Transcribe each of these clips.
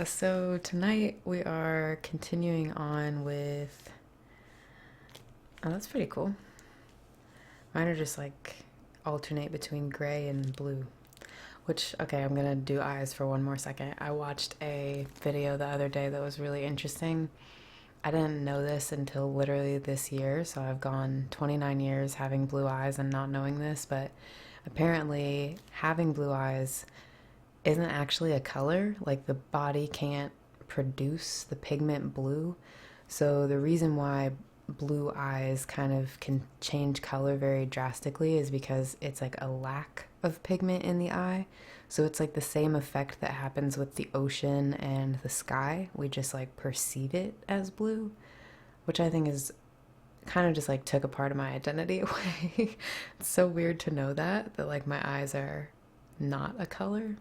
So tonight we are continuing on with. Oh, that's pretty cool. Mine are just like alternate between gray and blue. Which, okay, I'm gonna do eyes for one more second. I watched a video the other day that was really interesting. I didn't know this until literally this year, so I've gone 29 years having blue eyes and not knowing this, but apparently having blue eyes isn't actually a color. Like the body can't produce the pigment blue. So the reason why blue eyes kind of can change color very drastically is because it's like a lack of pigment in the eye. So it's like the same effect that happens with the ocean and the sky. We just like perceive it as blue, which I think is kind of just like took a part of my identity away. It's so weird to know that like my eyes are not a color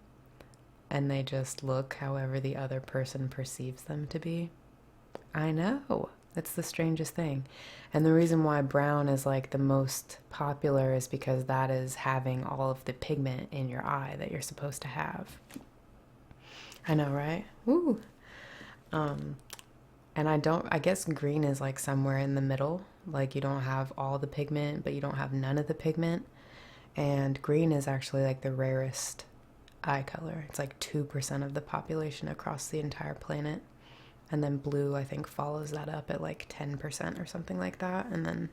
and they just look however the other person perceives them to be. I know. That's the strangest thing. And the reason why brown is like the most popular is because that is having all of the pigment in your eye that you're supposed to have. I know, right? Woo. Um, and I guess green is like somewhere in the middle. Like you don't have all the pigment, but you don't have none of the pigment. And green is actually like the rarest eye color. It's like 2% of the population across the entire planet. And then blue, I think, follows that up at like 10% or something like that. And then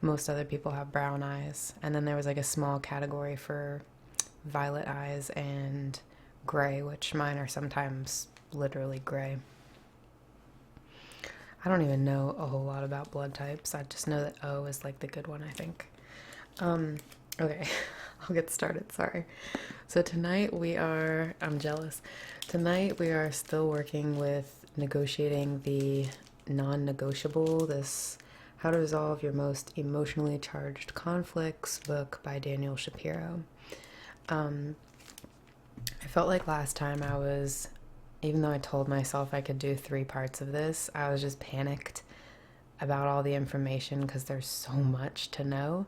most other people have brown eyes. And then there was like a small category for violet eyes and gray, which mine are sometimes literally gray. I don't even know a whole lot about blood types. I just know that O is like the good one, I think. Okay, I'll get started. Sorry. So tonight I'm jealous. Tonight we are still working with negotiating the non-negotiable, this How to Resolve Your Most Emotionally Charged Conflicts book by Daniel Shapiro. I felt like last time even though I told myself I could do 3 parts of this, I was just panicked about all the information because there's so much to know.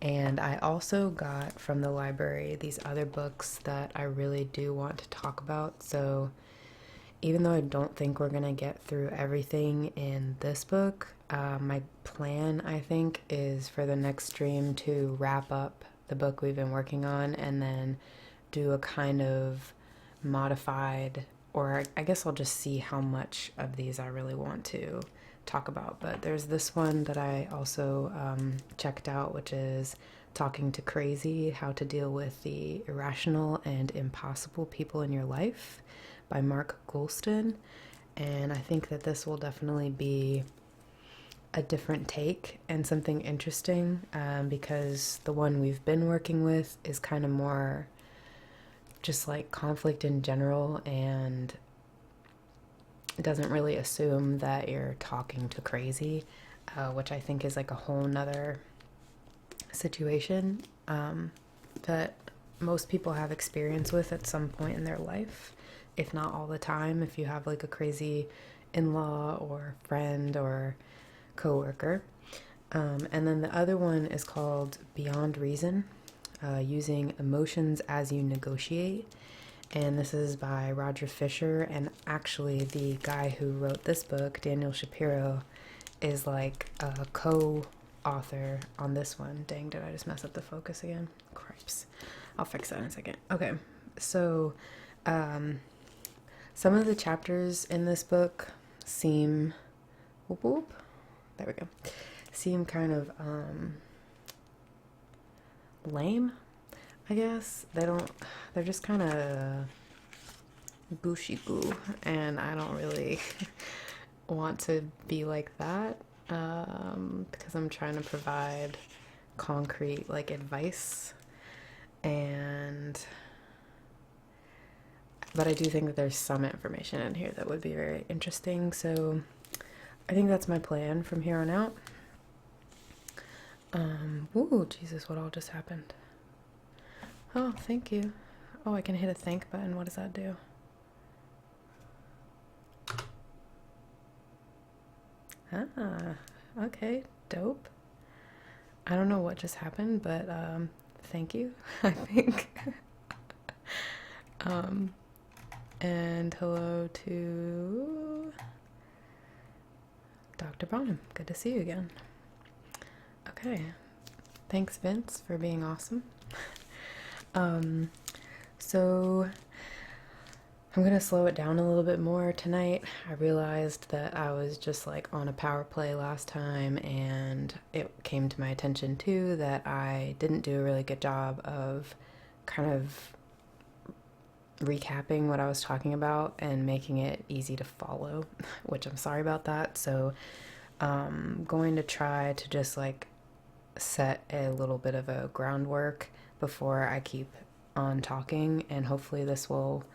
And I also got from the library these other books that I really do want to talk about. So even though I don't think we're going to get through everything in this book, my plan, I think, is for the next stream to wrap up the book we've been working on and then do a kind of modified, or I guess I'll just see how much of these I really want to talk about. But there's this one that I also checked out, which is Talking to Crazy, How to Deal with the Irrational and Impossible People in Your Life by Mark Goulston. And I think that this will definitely be a different take and something interesting, because the one we've been working with is kind of more just like conflict in general, and it doesn't really assume that you're talking to crazy, which I think is like a whole nother situation that most people have experience with at some point in their life, if not all the time. If you have like a crazy in-law or friend or coworker. And then the other one is called Beyond Reason, Using Emotions as You Negotiate. And this is by Roger Fisher. And actually, the guy who wrote this book, Daniel Shapiro, is like a co-author on this one. Dang, did I just mess up the focus again? Cripes. I'll fix that in a second. Okay, so some of the chapters in this book seem, whoop whoop, there we go, seem kind of lame, I guess. They're just kind of gooshy goo, and I don't really want to be like that, because I'm trying to provide concrete like advice, but I do think that there's some information in here that would be very interesting. So I think that's my plan from here on out. Ooh, Jesus, what all just happened? Oh, thank you. Oh, I can hit a thank button. What does that do? Ah, okay, dope. I don't know what just happened, but thank you, I think. And hello to Dr. Bonham. Good to see you again. Okay. Thanks, Vince, for being awesome. So I'm going to slow it down a little bit more tonight. I realized that I was just like on a power play last time, and it came to my attention too that I didn't do a really good job of kind of recapping what I was talking about and making it easy to follow, which I'm sorry about that. So I'm going to try to just like set a little bit of a groundwork before I keep on talking, and hopefully this will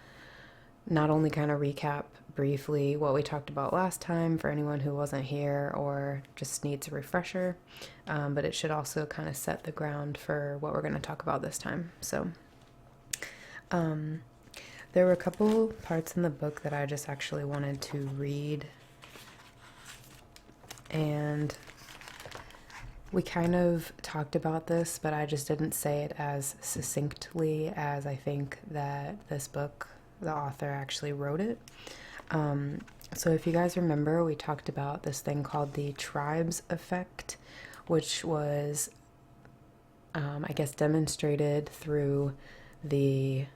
not only kind of recap briefly what we talked about last time for anyone who wasn't here or just needs a refresher, but it should also kind of set the ground for what we're going to talk about this time. So there were a couple parts in the book that I just actually wanted to read, and we kind of talked about this, but I just didn't say it as succinctly as I think that this book, the author actually wrote it. So if you guys remember, we talked about this thing called the tribes effect, which was, I guess, demonstrated through the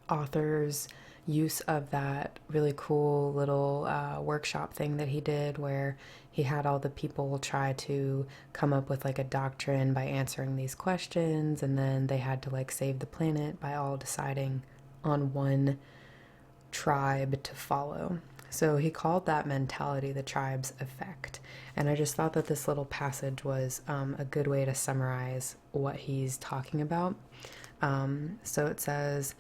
author's use of that really cool little workshop thing that he did, where he had all the people try to come up with like a doctrine by answering these questions, and then they had to like save the planet by all deciding on one tribe to follow. So he called that mentality the tribes effect, and I just thought that this little passage was a good way to summarize what he's talking about. So it says,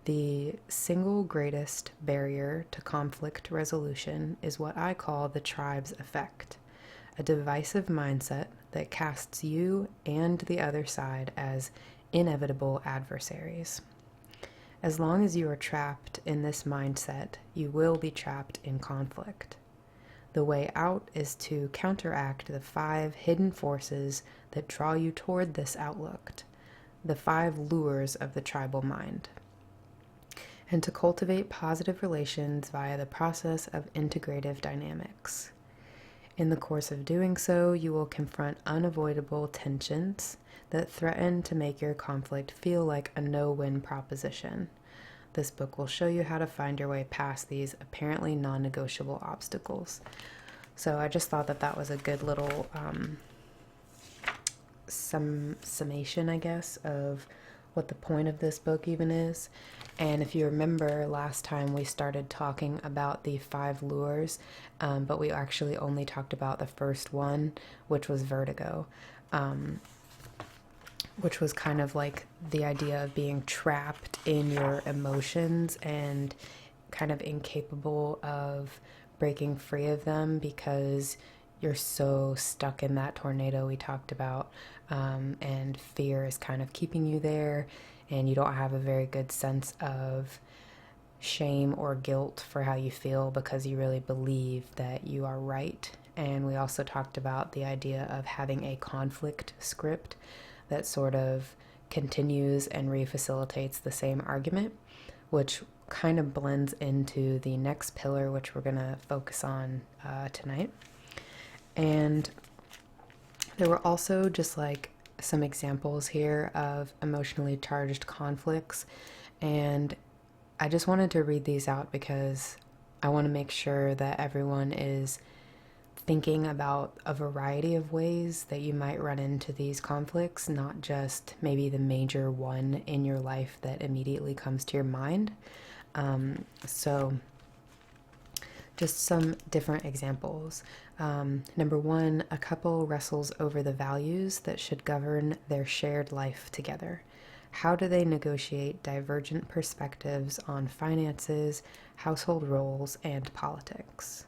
the single greatest barrier to conflict resolution is what I call the tribes effect, a divisive mindset that casts you and the other side as inevitable adversaries. As long as you are trapped in this mindset, you will be trapped in conflict. The way out is to counteract the 5 hidden forces that draw you toward this outlook, the 5 lures of the tribal mind, and to cultivate positive relations via the process of integrative dynamics. In the course of doing so, you will confront unavoidable tensions that threaten to make your conflict feel like a no-win proposition. This book will show you how to find your way past these apparently non-negotiable obstacles. So I just thought that that was a good little summation, I guess, of what the point of this book even is. And if you remember, last time we started talking about the 5 lures, but we actually only talked about the first one, which was vertigo, which was kind of like the idea of being trapped in your emotions and kind of incapable of breaking free of them because you're so stuck in that tornado we talked about, and fear is kind of keeping you there, and you don't have a very good sense of shame or guilt for how you feel because you really believe that you are right. And we also talked about the idea of having a conflict script that sort of continues and refacilitates the same argument, which kind of blends into the next pillar, which we're going to focus on tonight. And there were also just like some examples here of emotionally charged conflicts, and I just wanted to read these out because I want to make sure that everyone is thinking about a variety of ways that you might run into these conflicts, not just maybe the major one in your life that immediately comes to your mind. So just some different examples. Number 1, a couple wrestles over the values that should govern their shared life together. How do they negotiate divergent perspectives on finances, household roles, and politics?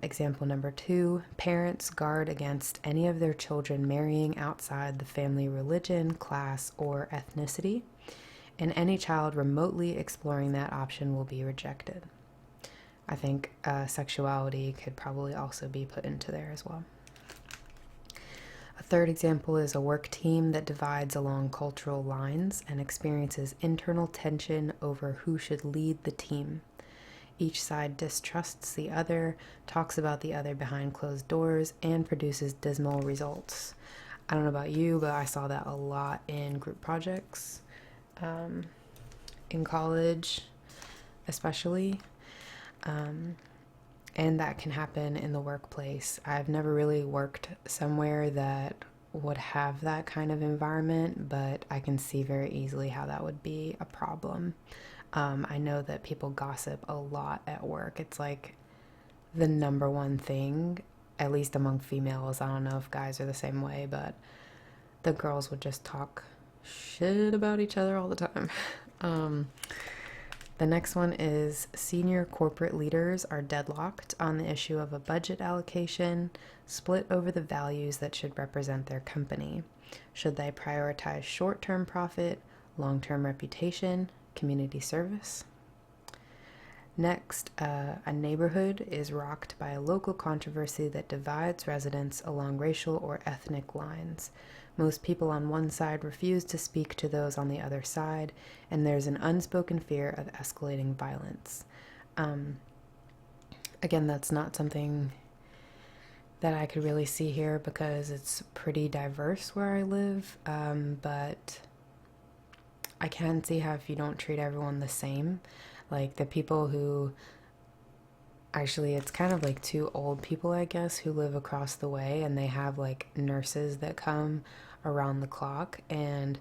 Example number 2, parents guard against any of their children marrying outside the family religion, class, or ethnicity, and any child remotely exploring that option will be rejected. I think sexuality could probably also be put into there as well. A third example is a work team that divides along cultural lines and experiences internal tension over who should lead the team. Each side distrusts the other, talks about the other behind closed doors, and produces dismal results. I don't know about you, but I saw that a lot in group projects, in college especially. And that can happen in the workplace. I've never really worked somewhere that would have that kind of environment, but I can see very easily how that would be a problem. I know that people gossip a lot at work. It's like the number one thing, at least among females. I don't know if guys are the same way, but the girls would just talk shit about each other all the time. The next one is senior corporate leaders are deadlocked on the issue of a budget allocation, split over the values that should represent their company. Should they prioritize short-term profit, long-term reputation, community service? Next, a neighborhood is rocked by a local controversy that divides residents along racial or ethnic lines. Most people on one side refuse to speak to those on the other side, and there's an unspoken fear of escalating violence. Again, that's not something that I could really see here because it's pretty diverse where I live, but I can see how if you don't treat everyone the same, like the people who, actually it's kind of like two old people, I guess, who live across the way, and they have like nurses that come around the clock, and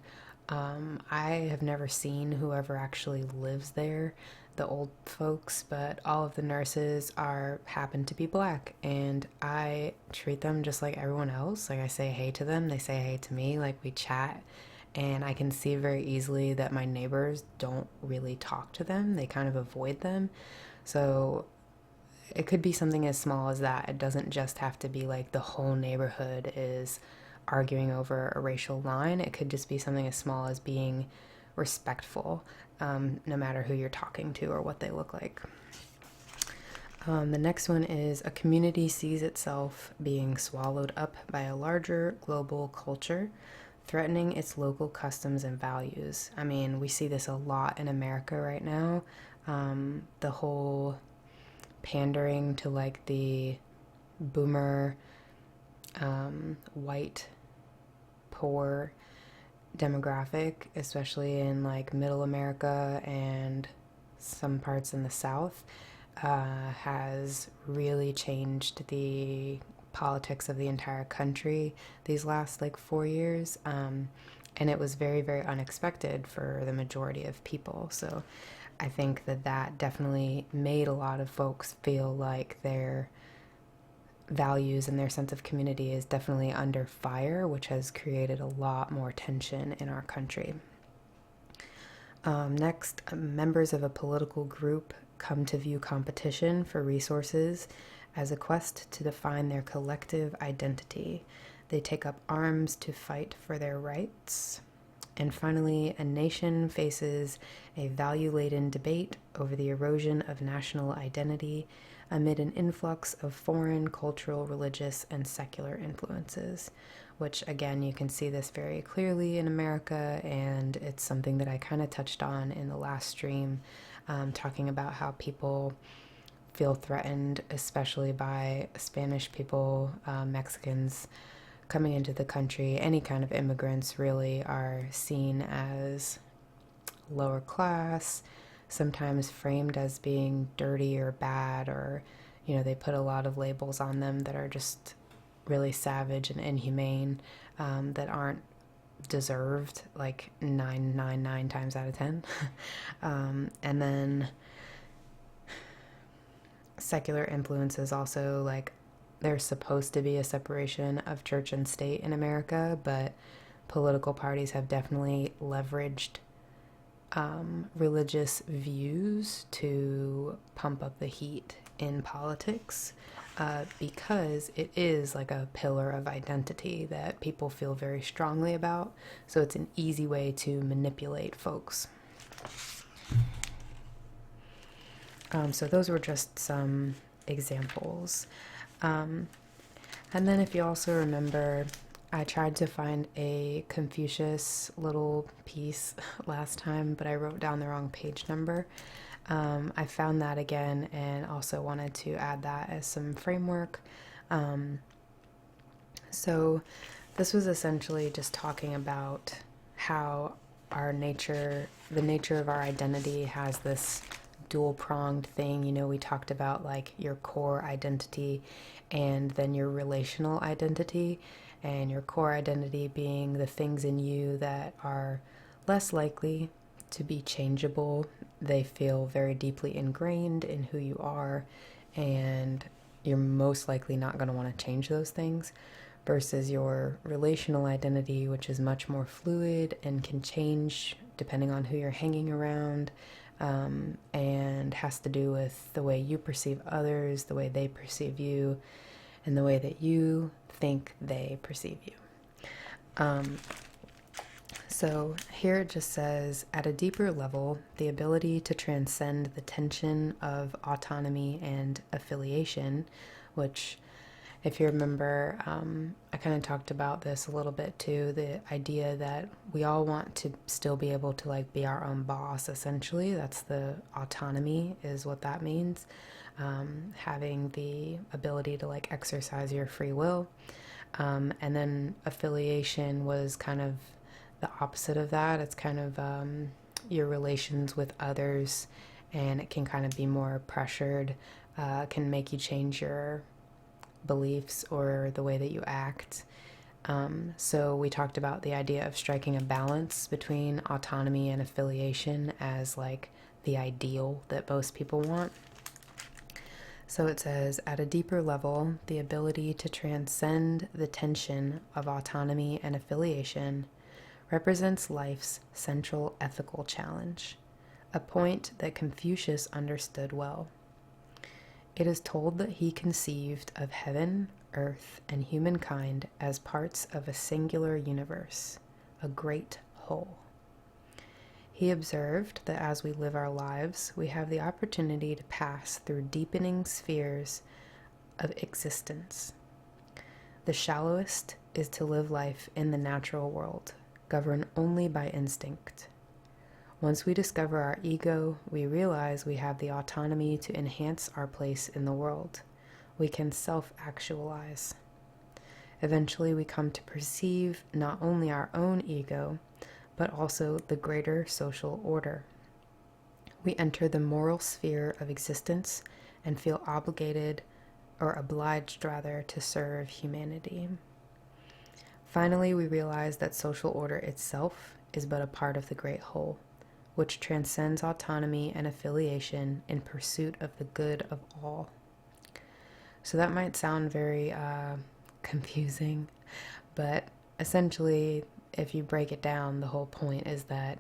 I have never seen whoever actually lives there, the old folks, but all of the nurses happen to be black, and I treat them just like everyone else. Like I say hey to them, they say hey to me, like we chat, and I can see very easily that my neighbors don't really talk to them. They kind of avoid them. So it could be something as small as that. It doesn't just have to be like the whole neighborhood is arguing over a racial line. It could just be something as small as being respectful, no matter who you're talking to or what they look like. The next one is a community sees itself being swallowed up by a larger global culture, threatening its local customs and values. I mean, we see this a lot in America right now. The whole pandering to like the boomer, white, poor demographic, especially in like middle America and some parts in the South, has really changed the politics of the entire country these last like 4 years. And it was very, very unexpected for the majority of people. So I think that definitely made a lot of folks feel like their values and their sense of community is definitely under fire, which has created a lot more tension in our country. Next, members of a political group come to view competition for resources as a quest to define their collective identity. They take up arms to fight for their rights. And finally, a nation faces a value-laden debate over the erosion of national identity amid an influx of foreign, cultural, religious, and secular influences, which, again, you can see this very clearly in America, and it's something that I kind of touched on in the last stream, talking about how people feel threatened, especially by Spanish people, Mexicans coming into the country. Any kind of immigrants really are seen as lower class, sometimes framed as being dirty or bad, or, you know, they put a lot of labels on them that are just really savage and inhumane, that aren't deserved, like 999 times out of 10. And then secular influences also, like, there's supposed to be a separation of church and state in America, but political parties have definitely leveraged religious views to pump up the heat in politics, because it is like a pillar of identity that people feel very strongly about. So it's an easy way to manipulate folks. So those were just some examples. And then if you also remember, I tried to find a Confucius little piece last time, but I wrote down the wrong page number. I found that again and also wanted to add that as some framework. So this was essentially just talking about how the nature of our identity has this dual-pronged thing. You know, we talked about like your core identity and then your relational identity, and your core identity being the things in you that are less likely to be changeable. They feel very deeply ingrained in who you are, and you're most likely not going to want to change those things, versus your relational identity, which is much more fluid and can change depending on who you're hanging around, and has to do with the way you perceive others, the way they perceive you, and the way that you think they perceive you. So here it just says, at a deeper level, the ability to transcend the tension of autonomy and affiliation, which, if you remember, I kind of talked about this a little bit too, the idea that we all want to still be able to like be our own boss, essentially. That's the autonomy, is what that means. Having the ability to like exercise your free will. And then affiliation was kind of the opposite of that. It's kind of your relations with others, and it can kind of be more pressured, can make you change your beliefs or the way that you act. So we talked about the idea of striking a balance between autonomy and affiliation as like the ideal that most people want. So it says, at a deeper level, the ability to transcend the tension of autonomy and affiliation represents life's central ethical challenge, a point that Confucius understood well. It is told that he conceived of heaven, earth, and humankind as parts of a singular universe, a great whole. He observed that as we live our lives, we have the opportunity to pass through deepening spheres of existence. The shallowest is to live life in the natural world, governed only by instinct. Once we discover our ego, we realize we have the autonomy to enhance our place in the world. We can self-actualize. Eventually, we come to perceive not only our own ego, but also the greater social order. We enter the moral sphere of existence and feel obligated, or obliged rather, to serve humanity. Finally, we realize that social order itself is but a part of the great whole, which transcends autonomy and affiliation in pursuit of the good of all. So that might sound very confusing, but essentially, if you break it down, the whole point is that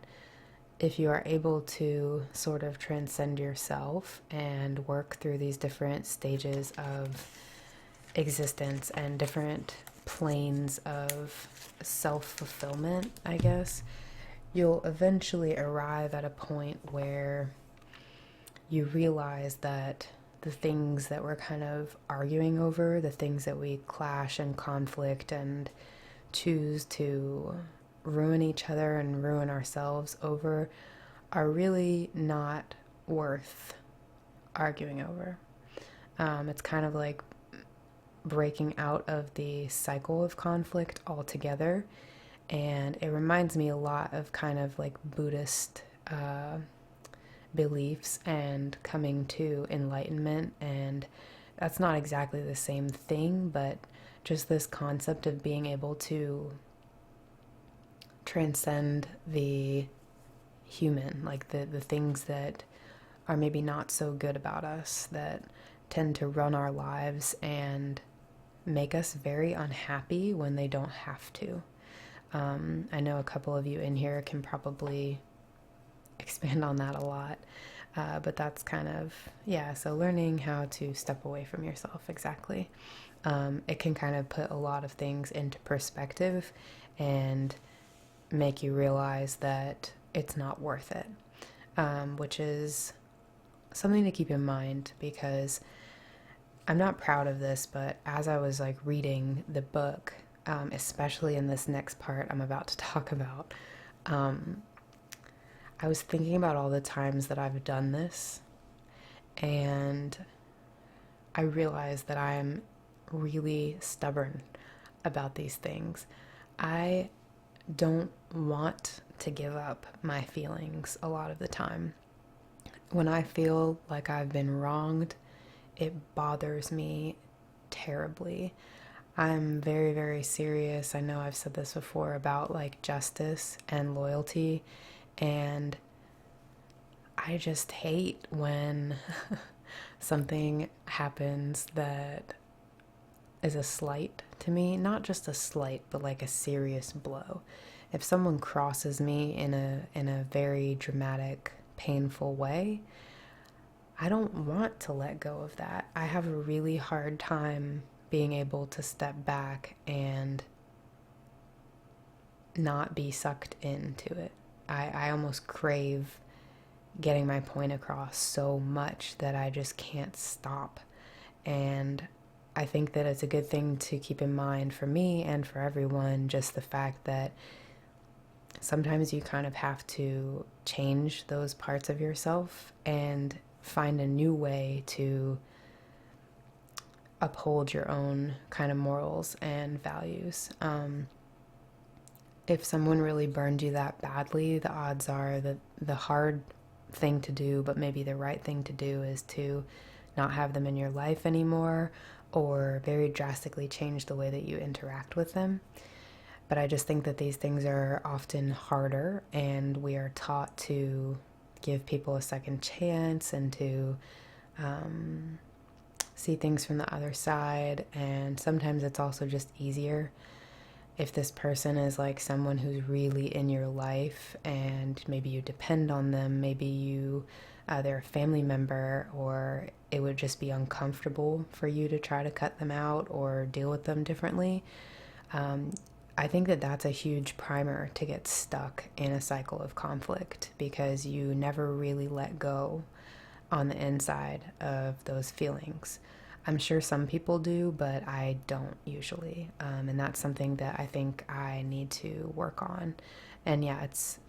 if you are able to sort of transcend yourself and work through these different stages of existence and different planes of self-fulfillment, I guess, you'll eventually arrive at a point where you realize that the things that we're kind of arguing over, the things that we clash and conflict and choose to ruin each other and ruin ourselves over, are really not worth arguing over. It's kind of like breaking out of the cycle of conflict altogether. And it reminds me a lot of kind of like Buddhist beliefs and coming to enlightenment. And that's not exactly the same thing, but just this concept of being able to transcend the human, like the things that are maybe not so good about us, that tend to run our lives and make us very unhappy when they don't have to. I know a couple of you in here can probably expand on that a lot, but that's kind of, so learning how to step away from yourself, exactly. It can kind of put a lot of things into perspective and make you realize that it's not worth it, which is something to keep in mind, because I'm not proud of this, but as I was like reading the book, especially in this next part I'm about to talk about. I was thinking about all the times that I've done this, and I realized that I am really stubborn about these things. I don't want to give up my feelings a lot of the time. When I feel like I've been wronged, it bothers me terribly. I'm very, very serious. I know I've said this before about like justice and loyalty, and I just hate when something happens that is a slight to me, not just a slight, but like a serious blow. If someone crosses me in a very dramatic, painful way, I don't want to let go of that. I have a really hard time being able to step back and not be sucked into it. I almost crave getting my point across so much that I just can't stop. And I think that it's a good thing to keep in mind for me and for everyone, just the fact that sometimes you kind of have to change those parts of yourself and find a new way to uphold your own kind of morals and values. If someone really burned you that badly, the odds are that the hard thing to do, but maybe the right thing to do, is to not have them in your life anymore, or very drastically change the way that you interact with them. But I just think that these things are often harder, and we are taught to give people a second chance and to see things from the other side. And sometimes it's also just easier if this person is like someone who's really in your life and maybe you depend on them, maybe they're a family member, or it would just be uncomfortable for you to try to cut them out or deal with them differently. I think that that's a huge primer to get stuck in a cycle of conflict, because you never really let go on the inside of those feelings. I'm sure some people do, but I don't usually. And that's something that I think I need to work on. And yeah, it's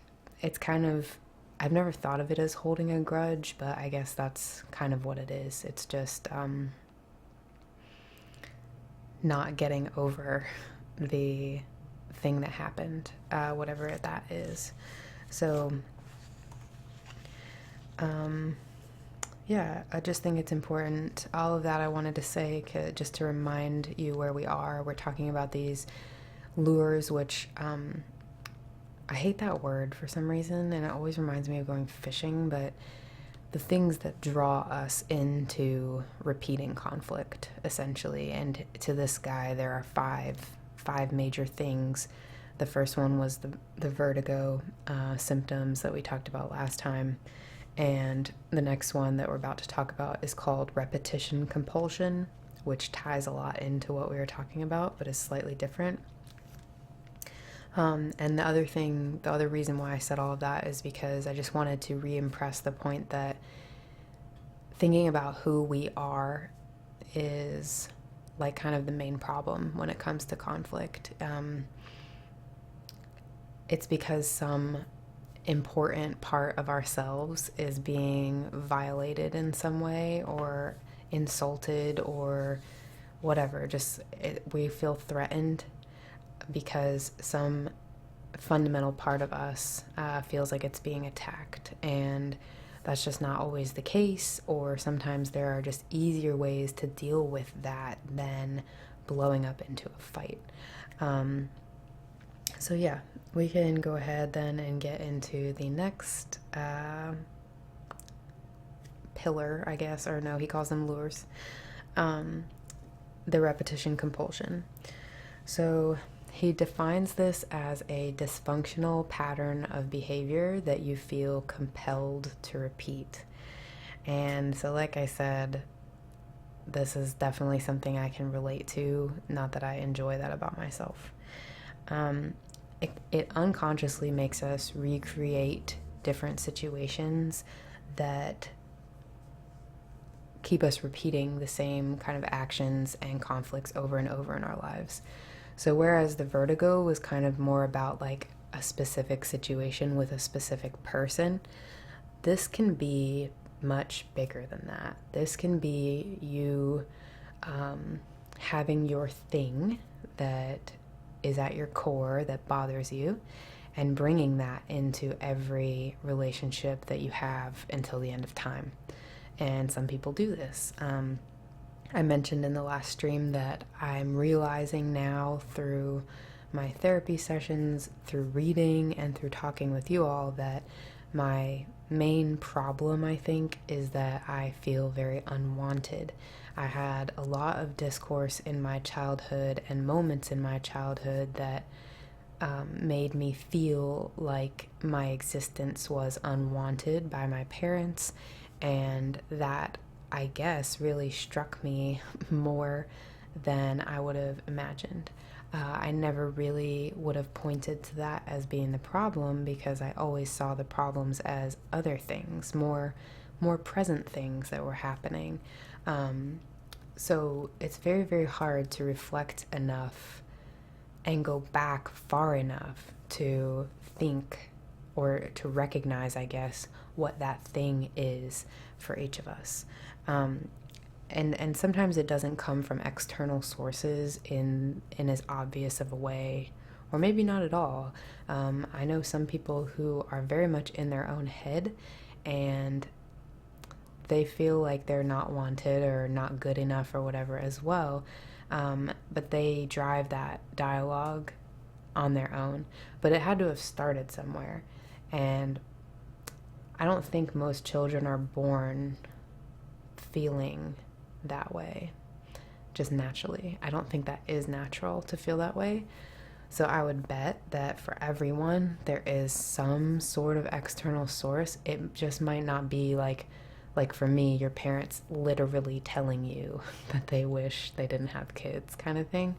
kind of, I've never thought of it as holding a grudge, but I guess that's kind of what it is. It's just not getting over the thing that happened, whatever that is. So, yeah, I just think it's important. All of that I wanted to say just to remind you where we are. We're talking about these lures, which I hate that word for some reason, and it always reminds me of going fishing, but the things that draw us into repeating conflict, essentially. And to this guy, there are five major things. The first one was the vertigo symptoms that we talked about last time. And the next one that we're about to talk about is called repetition compulsion, which ties a lot into what we were talking about, but is slightly different. And the other reason why I said all of that is because I just wanted to re-impress the point that thinking about who we are is like kind of the main problem when it comes to conflict. It's because some important part of ourselves is being violated in some way, or insulted, or whatever. We feel threatened because some fundamental part of us feels like it's being attacked, and that's just not always the case. Or sometimes there are just easier ways to deal with that than blowing up into a fight. So yeah, we can go ahead then and get into the next pillar, I guess, or no, he calls them lures. The repetition compulsion. So he defines this as a dysfunctional pattern of behavior that you feel compelled to repeat. And so, like I said, this is definitely something I can relate to. Not that I enjoy that about myself. It unconsciously makes us recreate different situations that keep us repeating the same kind of actions and conflicts over and over in our lives. So whereas the vertigo was kind of more about like a specific situation with a specific person, this can be much bigger than that. This can be you having your thing that is at your core that bothers you and bringing that into every relationship that you have until the end of time. And some people do this. I mentioned in the last stream that I'm realizing now through my therapy sessions, through reading, and through talking with you all that my main problem, I think, is that I feel very unwanted. I had a lot of discourse in my childhood and moments in my childhood that made me feel like my existence was unwanted by my parents, and that, I guess, really struck me more than I would have imagined. I never really would have pointed to that as being the problem because I always saw the problems as other things, more present things that were happening. So it's very, very hard to reflect enough and go back far enough to think or to recognize, I guess, what that thing is for each of us. And sometimes it doesn't come from external sources in as obvious of a way, or maybe not at all. I know some people who are very much in their own head and they feel like they're not wanted or not good enough or whatever as well, but they drive that dialogue on their own. But it had to have started somewhere, and I don't think most children are born feeling that way just naturally. I don't think that is natural to feel that way. So I would bet that for everyone there is some sort of external source. It just might not be like for me, your parents literally telling you that they wish they didn't have kids kind of thing.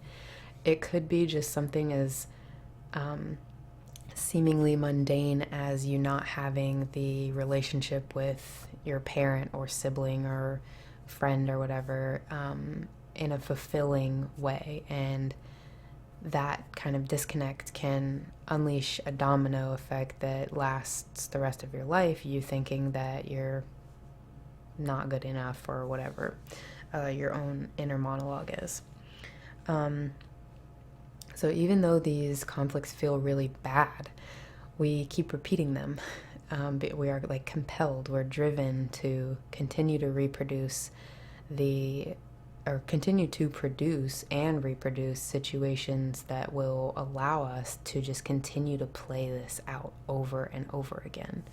It could be just something as seemingly mundane as you not having the relationship with your parent or sibling or friend or whatever in a fulfilling way, and that kind of disconnect can unleash a domino effect that lasts the rest of your life, you thinking that you're not good enough or whatever your own inner monologue is. So even though these conflicts feel really bad, we keep repeating them. But we are like compelled, we're driven to continue to continue to produce and reproduce situations that will allow us to just continue to play this out over and over again.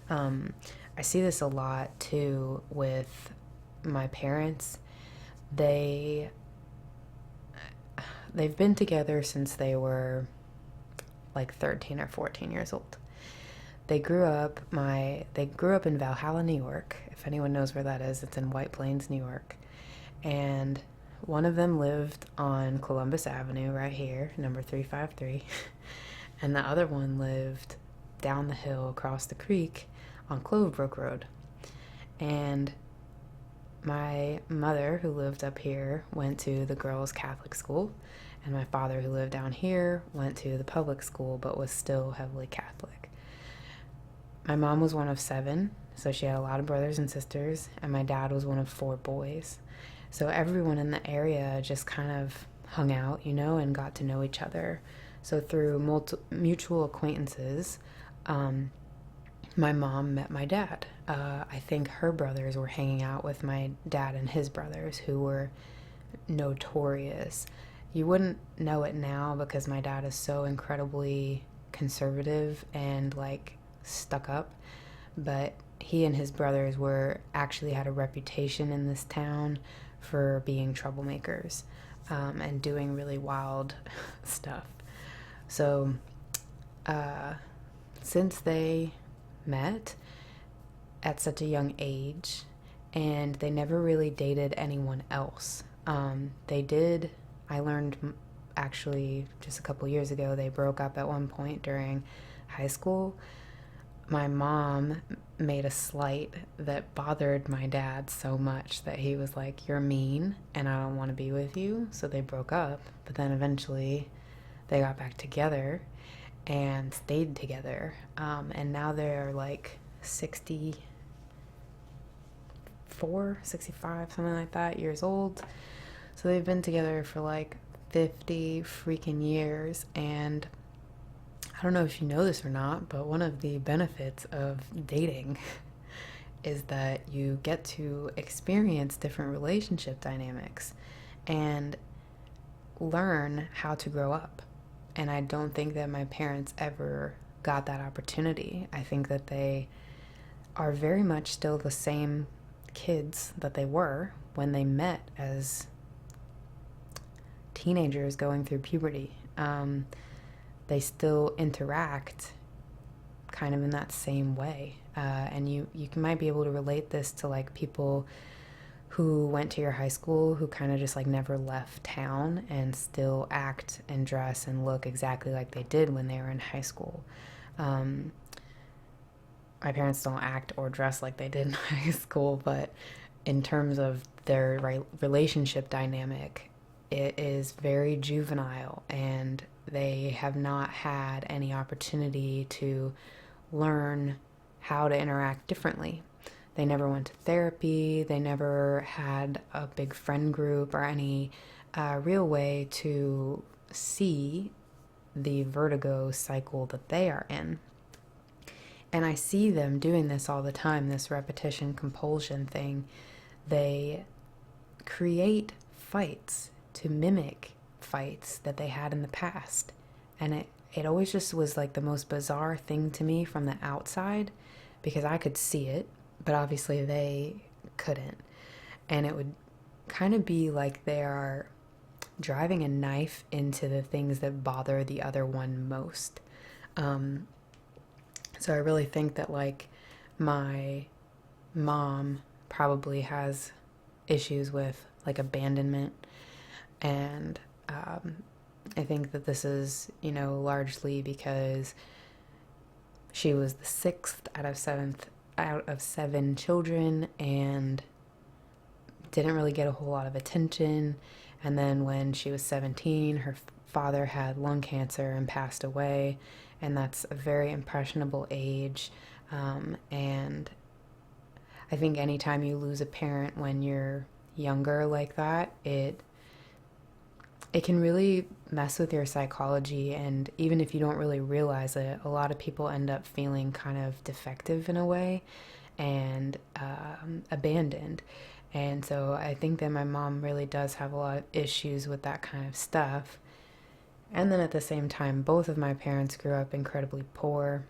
I see this a lot too with my parents. They've been together since they were like 13 or 14 years old. They grew up in Valhalla, New York. If anyone knows where that is, it's in White Plains, New York. And one of them lived on Columbus Avenue right here, number 353. And the other one lived down the hill across the creek on Clovebrook Road. And my mother, who lived up here, went to the girls' Catholic school, and my father, who lived down here, went to the public school but was still heavily Catholic. My mom was one of 7, so she had a lot of brothers and sisters, and my dad was one of 4 boys. So everyone in the area just kind of hung out, and got to know each other. So through mutual acquaintances, my mom met my dad. I think her brothers were hanging out with my dad and his brothers, who were notorious. You wouldn't know it now because my dad is so incredibly conservative and like stuck up, but he and his brothers actually had a reputation in this town for being troublemakers and doing really wild stuff. So since they met at such a young age, and they never really dated anyone else. I learned actually just a couple years ago, they broke up at one point during high school. my mom made a slight that bothered my dad so much that he was like, "You're mean and I don't want to be with you." So they broke up, but then eventually they got back together and stayed together. And now they're like 64, 65, something like that, years old. So they've been together for like 50 freaking years. And I don't know if you know this or not, but one of the benefits of dating is that you get to experience different relationship dynamics and learn how to grow up. And I don't think that my parents ever got that opportunity. I think that they are very much still the same kids that they were when they met as teenagers going through puberty. They still interact kind of in that same way. And you might be able to relate this to like people who went to your high school who kind of just like never left town and still act and dress and look exactly like they did when they were in high school. My parents don't act or dress like they did in high school, but in terms of their relationship dynamic, it is very juvenile, and they have not had any opportunity to learn how to interact differently. They never went to therapy. They never had a big friend group or any real way to see the vertigo cycle that they are in. And I see them doing this all the time, this repetition compulsion thing. They create fights to mimic fights that they had in the past. And it always just was like the most bizarre thing to me from the outside, because I could see it, but obviously they couldn't. And it would kind of be like they are driving a knife into the things that bother the other one most. So I really think that like my mom probably has issues with like abandonment, and I think that this is, largely because she was the sixth out of seven children and didn't really get a whole lot of attention. And then when she was 17, her father had lung cancer and passed away, and that's a very impressionable age. And I think anytime you lose a parent when you're younger like that, it can really mess with your psychology. And even if you don't really realize it, a lot of people end up feeling kind of defective in a way and abandoned. And so I think that my mom really does have a lot of issues with that kind of stuff. And then at the same time, both of my parents grew up incredibly poor.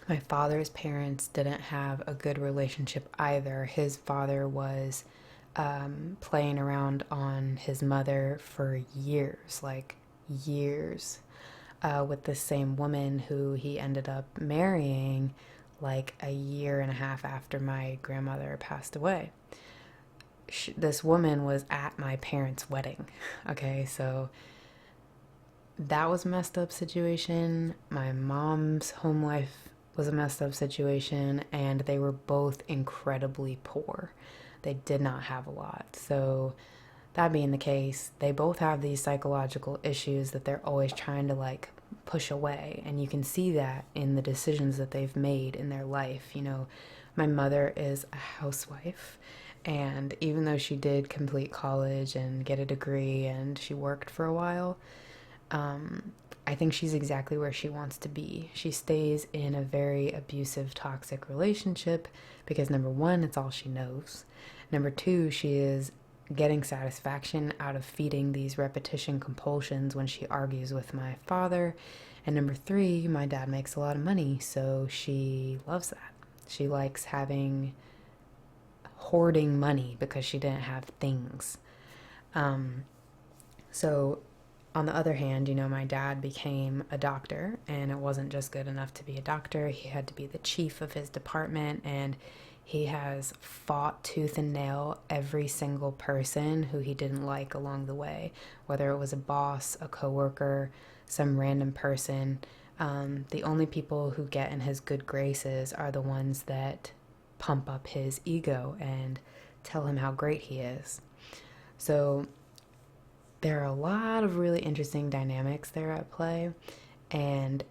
My father's parents didn't have a good relationship either. His father was playing around on his mother for years, with the same woman who he ended up marrying like a year and a half after my grandmother passed away. This woman was at my parents' wedding. Okay, so that was a messed up situation. My mom's home life was a messed up situation, and they were both incredibly poor. They did not have a lot. So that being the case, they both have these psychological issues that they're always trying to like push away. And you can see that in the decisions that they've made in their life. My mother is a housewife, and even though she did complete college and get a degree and she worked for a while, I think she's exactly where she wants to be. She stays in a very abusive, toxic relationship because number one, it's all she knows. Number two, she is getting satisfaction out of feeding these repetition compulsions when she argues with my father. And number three, my dad makes a lot of money, so she loves that. She likes hoarding money because she didn't have things. So on the other hand, my dad became a doctor, and it wasn't just good enough to be a doctor. He had to be the chief of his department, and he has fought tooth and nail every single person who he didn't like along the way, whether it was a boss, a coworker, some random person. The only people who get in his good graces are the ones that pump up his ego and tell him how great he is. So there are a lot of really interesting dynamics there at play, and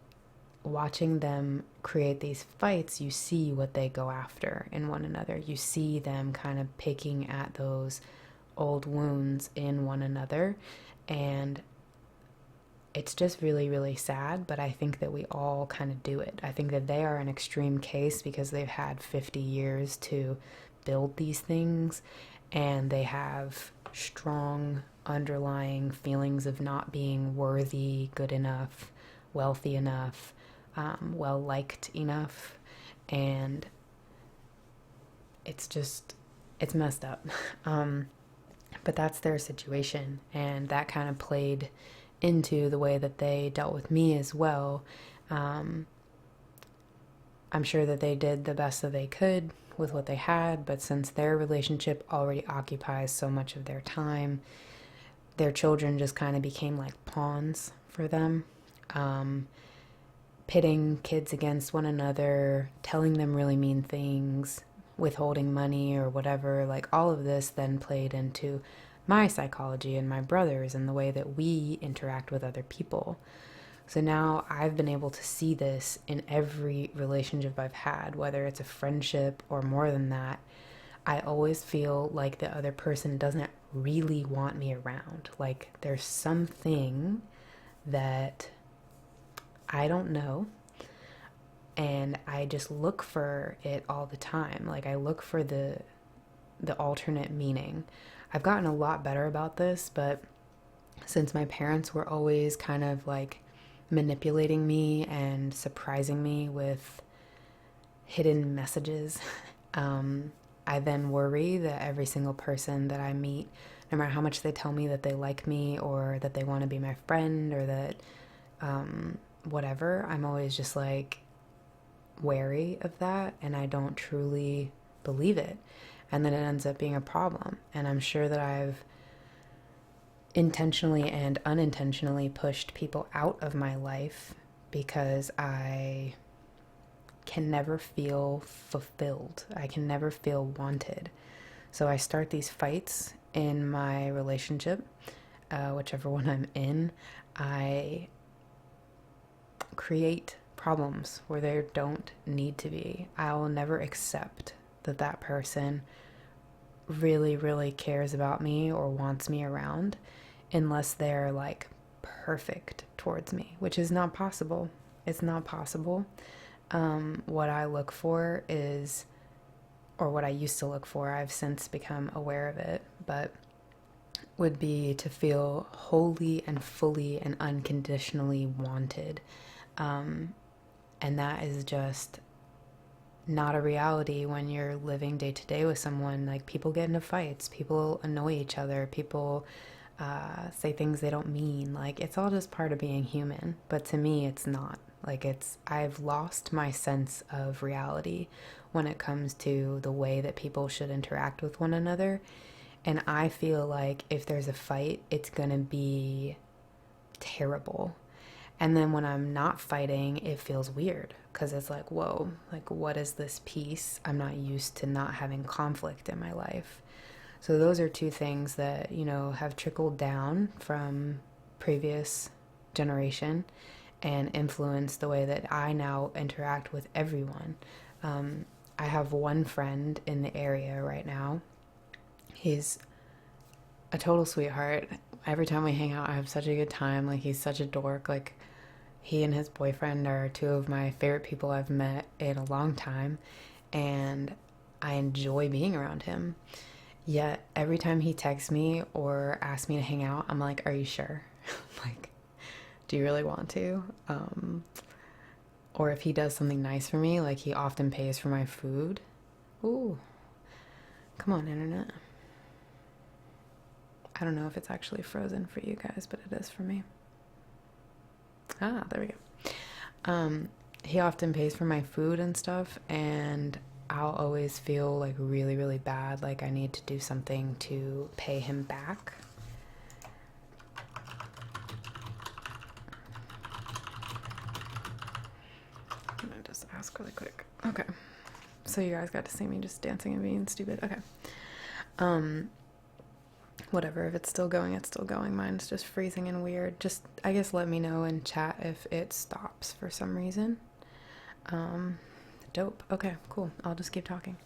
watching them create these fights, you see what they go after in one another. You see them kind of picking at those old wounds in one another, and it's just really, really sad, but I think that we all kind of do it. I think that they are an extreme case because they've had 50 years to build these things, and they have strong underlying feelings of not being worthy, good enough, wealthy enough, well-liked enough, and it's messed up. But that's their situation, and that kind of played into the way that they dealt with me as well. I'm sure that they did the best that they could with what they had, but since their relationship already occupies so much of their time, their children just kind of became like pawns for them. Pitting kids against one another, telling them really mean things, withholding money or whatever, like all of this then played into my psychology and my brother's and the way that we interact with other people. So now I've been able to see this in every relationship I've had, whether it's a friendship or more than that. I always feel like the other person doesn't really want me around. Like there's something that I don't know, and I just look for it all the time. Like I look for the alternate meaning. I've gotten a lot better about this, but since my parents were always kind of like manipulating me and surprising me with hidden messages, I then worry that every single person that I meet, no matter how much they tell me that they like me or that they want to be my friend or that whatever, I'm always just like wary of that, and I don't truly believe it. And then it ends up being a problem. And I'm sure that I've intentionally and unintentionally pushed people out of my life because I can never feel fulfilled. I can never feel wanted. So I start these fights in my relationship, whichever one I'm in. I create problems where there don't need to be. I will never accept that person really, really cares about me or wants me around unless they're like perfect towards me, which is not possible. It's not possible. What I look for is, or what I used to look for, I've since become aware of it, but would be to feel wholly and fully and unconditionally wanted. And that is just not a reality when you're living day to day with someone. Like people get into fights, people annoy each other, people say things they don't mean. Like it's all just part of being human. But to me, it's not. Like I've lost my sense of reality when it comes to the way that people should interact with one another. And I feel like if there's a fight, it's gonna be terrible. And then when I'm not fighting, it feels weird because it's like, whoa, like what is this peace? I'm not used to not having conflict in my life. So those are two things that, have trickled down from previous generation and influenced the way that I now interact with everyone. I have one friend in the area right now. He's a total sweetheart. Every time we hang out, I have such a good time. Like he's such a dork. Like he and his boyfriend are two of my favorite people I've met in a long time, and I enjoy being around him. Yet every time he texts me or asks me to hang out, I'm like, are you sure? Like, do you really want to? Or if he does something nice for me, like he often pays for my food. Ooh, come on, internet. I don't know if it's actually frozen for you guys, but it is for me. Ah, there we go. He often pays for my food and stuff, and I'll always feel like really, really bad, like I need to do something to pay him back. Okay. So you guys got to see me just dancing and being stupid. Okay. Whatever. If it's still going, it's still going. Mine's just freezing and weird. Just, I guess, let me know in chat if it stops for some reason. Dope. Okay, cool. I'll just keep talking.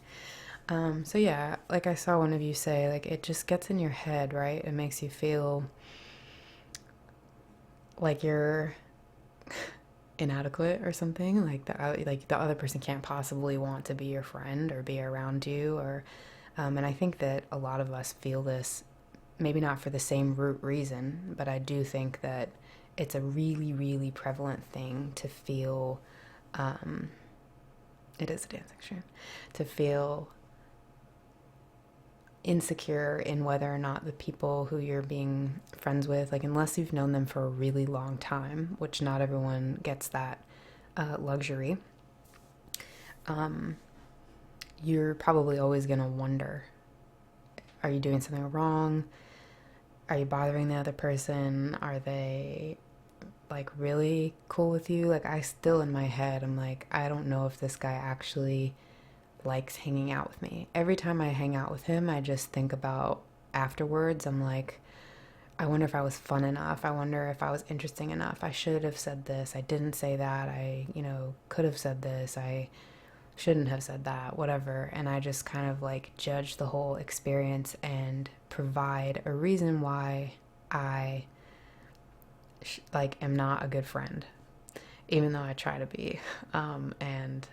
So yeah, like I saw one of you say, like, it just gets in your head, right? It makes you feel like you're inadequate or something, like the other person can't possibly want to be your friend or be around you, or and I think that a lot of us feel this, maybe not for the same root reason, but I do think that it's a really, really prevalent thing to feel. It is a dancing stream, to feel insecure in whether or not the people who you're being friends with, like, unless you've known them for a really long time, which not everyone gets that luxury, you're probably always going to wonder, are you doing something wrong? Are you bothering the other person? Are they, like, really cool with you? Like, I still, in my head, I'm like, I don't know if this guy actually likes hanging out with me. Every time I hang out with him, I just think about afterwards. I'm like, I wonder if I was fun enough. I wonder if I was interesting enough. I should have said this. I didn't say that. I, could have said this. I shouldn't have said that, whatever. And I just kind of like judge the whole experience and provide a reason why I am not a good friend, even though I try to be. And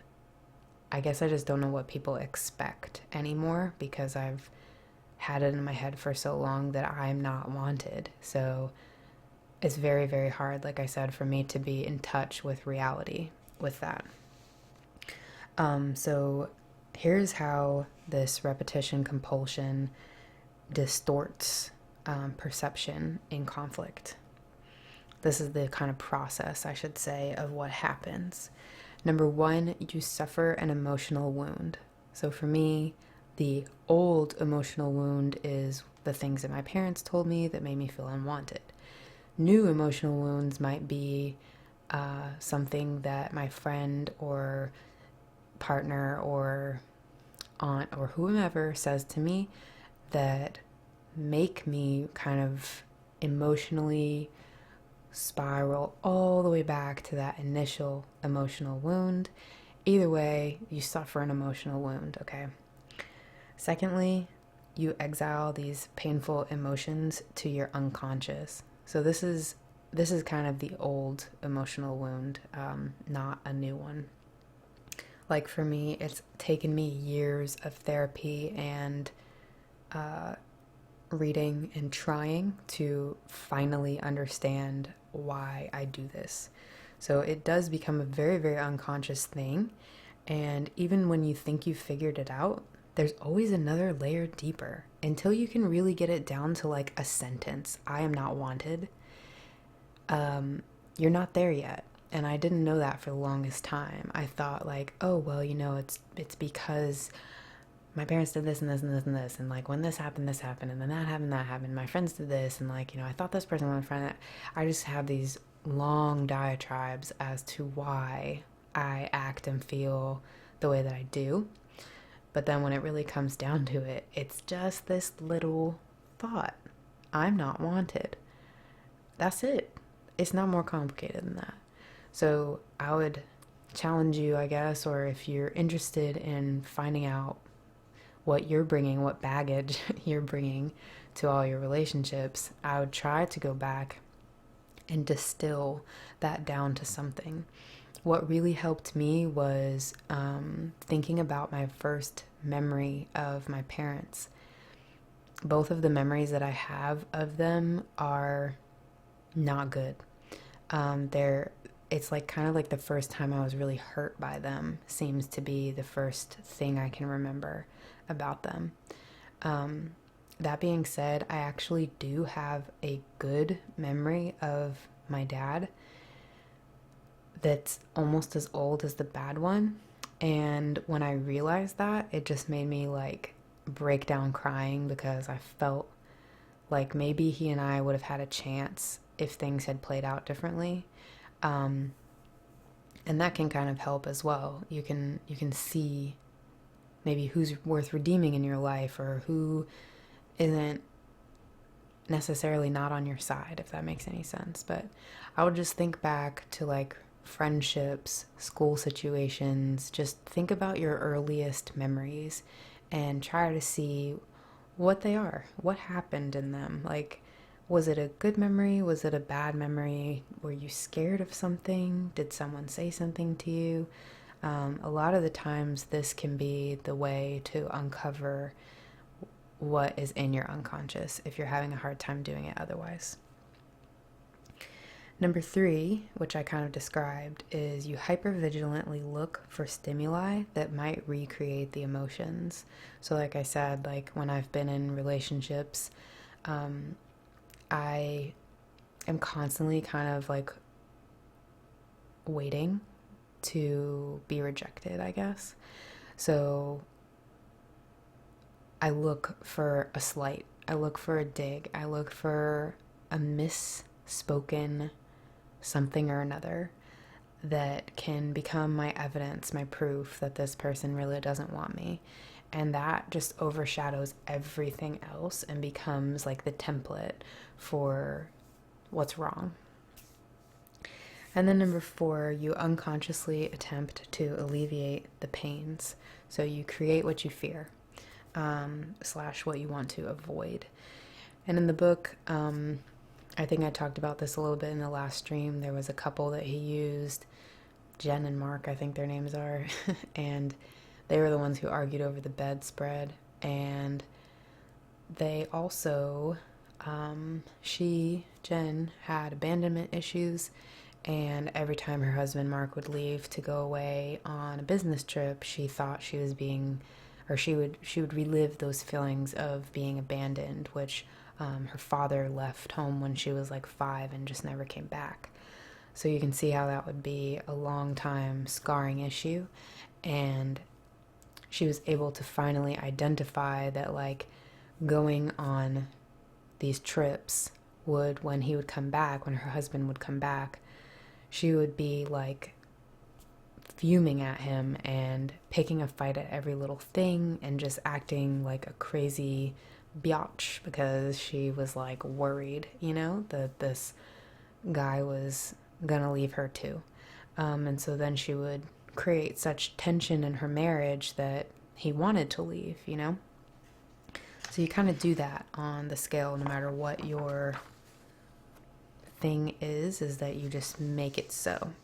I guess I just don't know what people expect anymore, because I've had it in my head for so long that I'm not wanted. So it's very, very hard, like I said, for me to be in touch with reality with that. So here's how this repetition compulsion distorts perception in conflict. This is the kind of process, I should say, of what happens. Number one, you suffer an emotional wound. So for me, the old emotional wound is the things that my parents told me that made me feel unwanted. New emotional wounds might be something that my friend or partner or aunt or whomever says to me that make me kind of emotionally spiral all the way back to that initial emotional wound. Either way, you suffer an emotional wound, okay? Secondly, you exile these painful emotions to your unconscious. So this is kind of the old emotional wound, not a new one. Like for me, it's taken me years of therapy and reading and trying to finally understand why I do this. So it does become a very, very unconscious thing. And even when you think you've figured it out, there's always another layer deeper until you can really get it down to like a sentence. I am not wanted. You're not there yet. And I didn't know that for the longest time. I thought like, oh, well, it's because my parents did this and this and this and this. And like when this happened, and then that happened. My friends did this. And like, I thought this person was my friend. I just have these long diatribes as to why I act and feel the way that I do. But then when it really comes down to it, it's just this little thought. I'm not wanted. That's it. It's not more complicated than that. So I would challenge you, I guess, or if you're interested in finding out what you're bringing, what baggage you're bringing to all your relationships, I would try to go back and distill that down to something. What really helped me was thinking about my first memory of my parents. Both of the memories that I have of them are not good. It's like kind of like the first time I was really hurt by them seems to be the first thing I can remember about them. That being said, I actually do have a good memory of my dad that's almost as old as the bad one. And when I realized that, it just made me like break down crying, because I felt like maybe he and I would have had a chance if things had played out differently. And that can kind of help as well. You can see maybe who's worth redeeming in your life, or who isn't necessarily not on your side, if that makes any sense. But I would just think back to like friendships, school situations, just think about your earliest memories and try to see what they are, what happened in them. Like, was it a good memory? Was it a bad memory? Were you scared of something? Did someone say something to you? A lot of the times this can be the way to uncover what is in your unconscious if you're having a hard time doing it otherwise. Number 3, which I kind of described, is you hypervigilantly look for stimuli that might recreate the emotions. So like I said, like when I've been in relationships, I am constantly kind of like waiting to be rejected, I guess. So I look for a slight, I look for a dig, I look for a misspoken something or another that can become my evidence, my proof that this person really doesn't want me. And that just overshadows everything else and becomes like the template for what's wrong. And then number 4, you unconsciously attempt to alleviate the pains. So you create what you fear, / what you want to avoid. And in the book, I think I talked about this a little bit in the last stream. There was a couple that he used, Jen and Mark, I think their names are, and they were the ones who argued over the bedspread. And they also, Jen, had abandonment issues, and every time her husband Mark would leave to go away on a business trip, she thought she was being, or she would relive those feelings of being abandoned, which her father left home when she was like 5 and just never came back. So you can see how that would be a long time scarring issue. And she was able to finally identify that like going on these trips would, when he would come back, when her husband would come back, she would be like fuming at him and picking a fight at every little thing and just acting like a crazy biatch because she was like worried, that this guy was gonna leave her too. And so then she would create such tension in her marriage that he wanted to leave, So you kind of do that on the scale no matter what your thing is that you just make it so.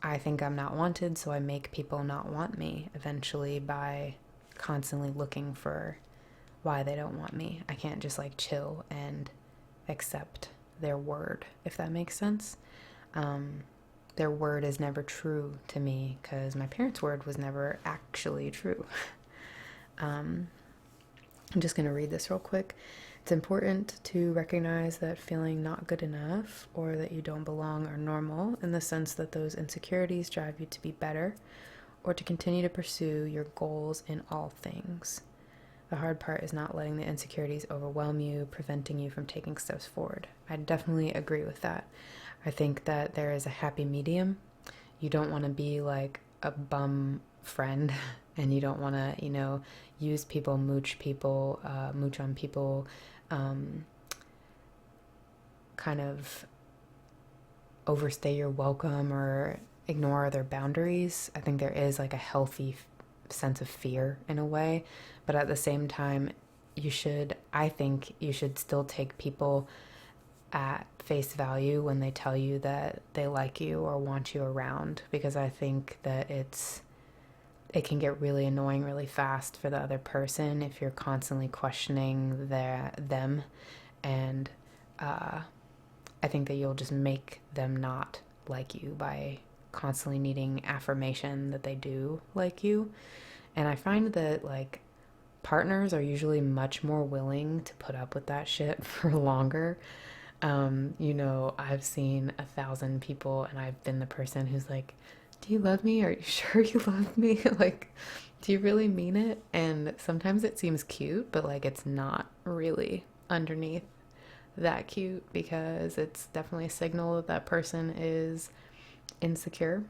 I think I'm not wanted, so I make people not want me eventually by constantly looking for why they don't want me. I can't just like chill and accept their word, if that makes sense. Their word is never true to me because my parents' word was never actually true. I'm just going to read this real quick. It's important to recognize that feeling not good enough or that you don't belong are normal, in the sense that those insecurities drive you to be better or to continue to pursue your goals in all things. The hard part is not letting the insecurities overwhelm you, preventing you from taking steps forward. I definitely agree with that. I think that there is a happy medium. You don't want to be like a bum friend, and you don't want to, use people, mooch on people, kind of overstay your welcome or ignore their boundaries. I think there is like a healthy sense of fear in a way, but at the same time, I think you should still take people at face value when they tell you that they like you or want you around, because I think that it can get really annoying really fast for the other person if you're constantly questioning them, and I think that you'll just make them not like you by constantly needing affirmation that they do like you. And I find that like partners are usually much more willing to put up with that shit for longer. I've seen 1,000 people and I've been the person who's like, do you love me? Are you sure you love me? Like, do you really mean it? And sometimes it seems cute, but like it's not really underneath that cute, because it's definitely a signal that that person is insecure.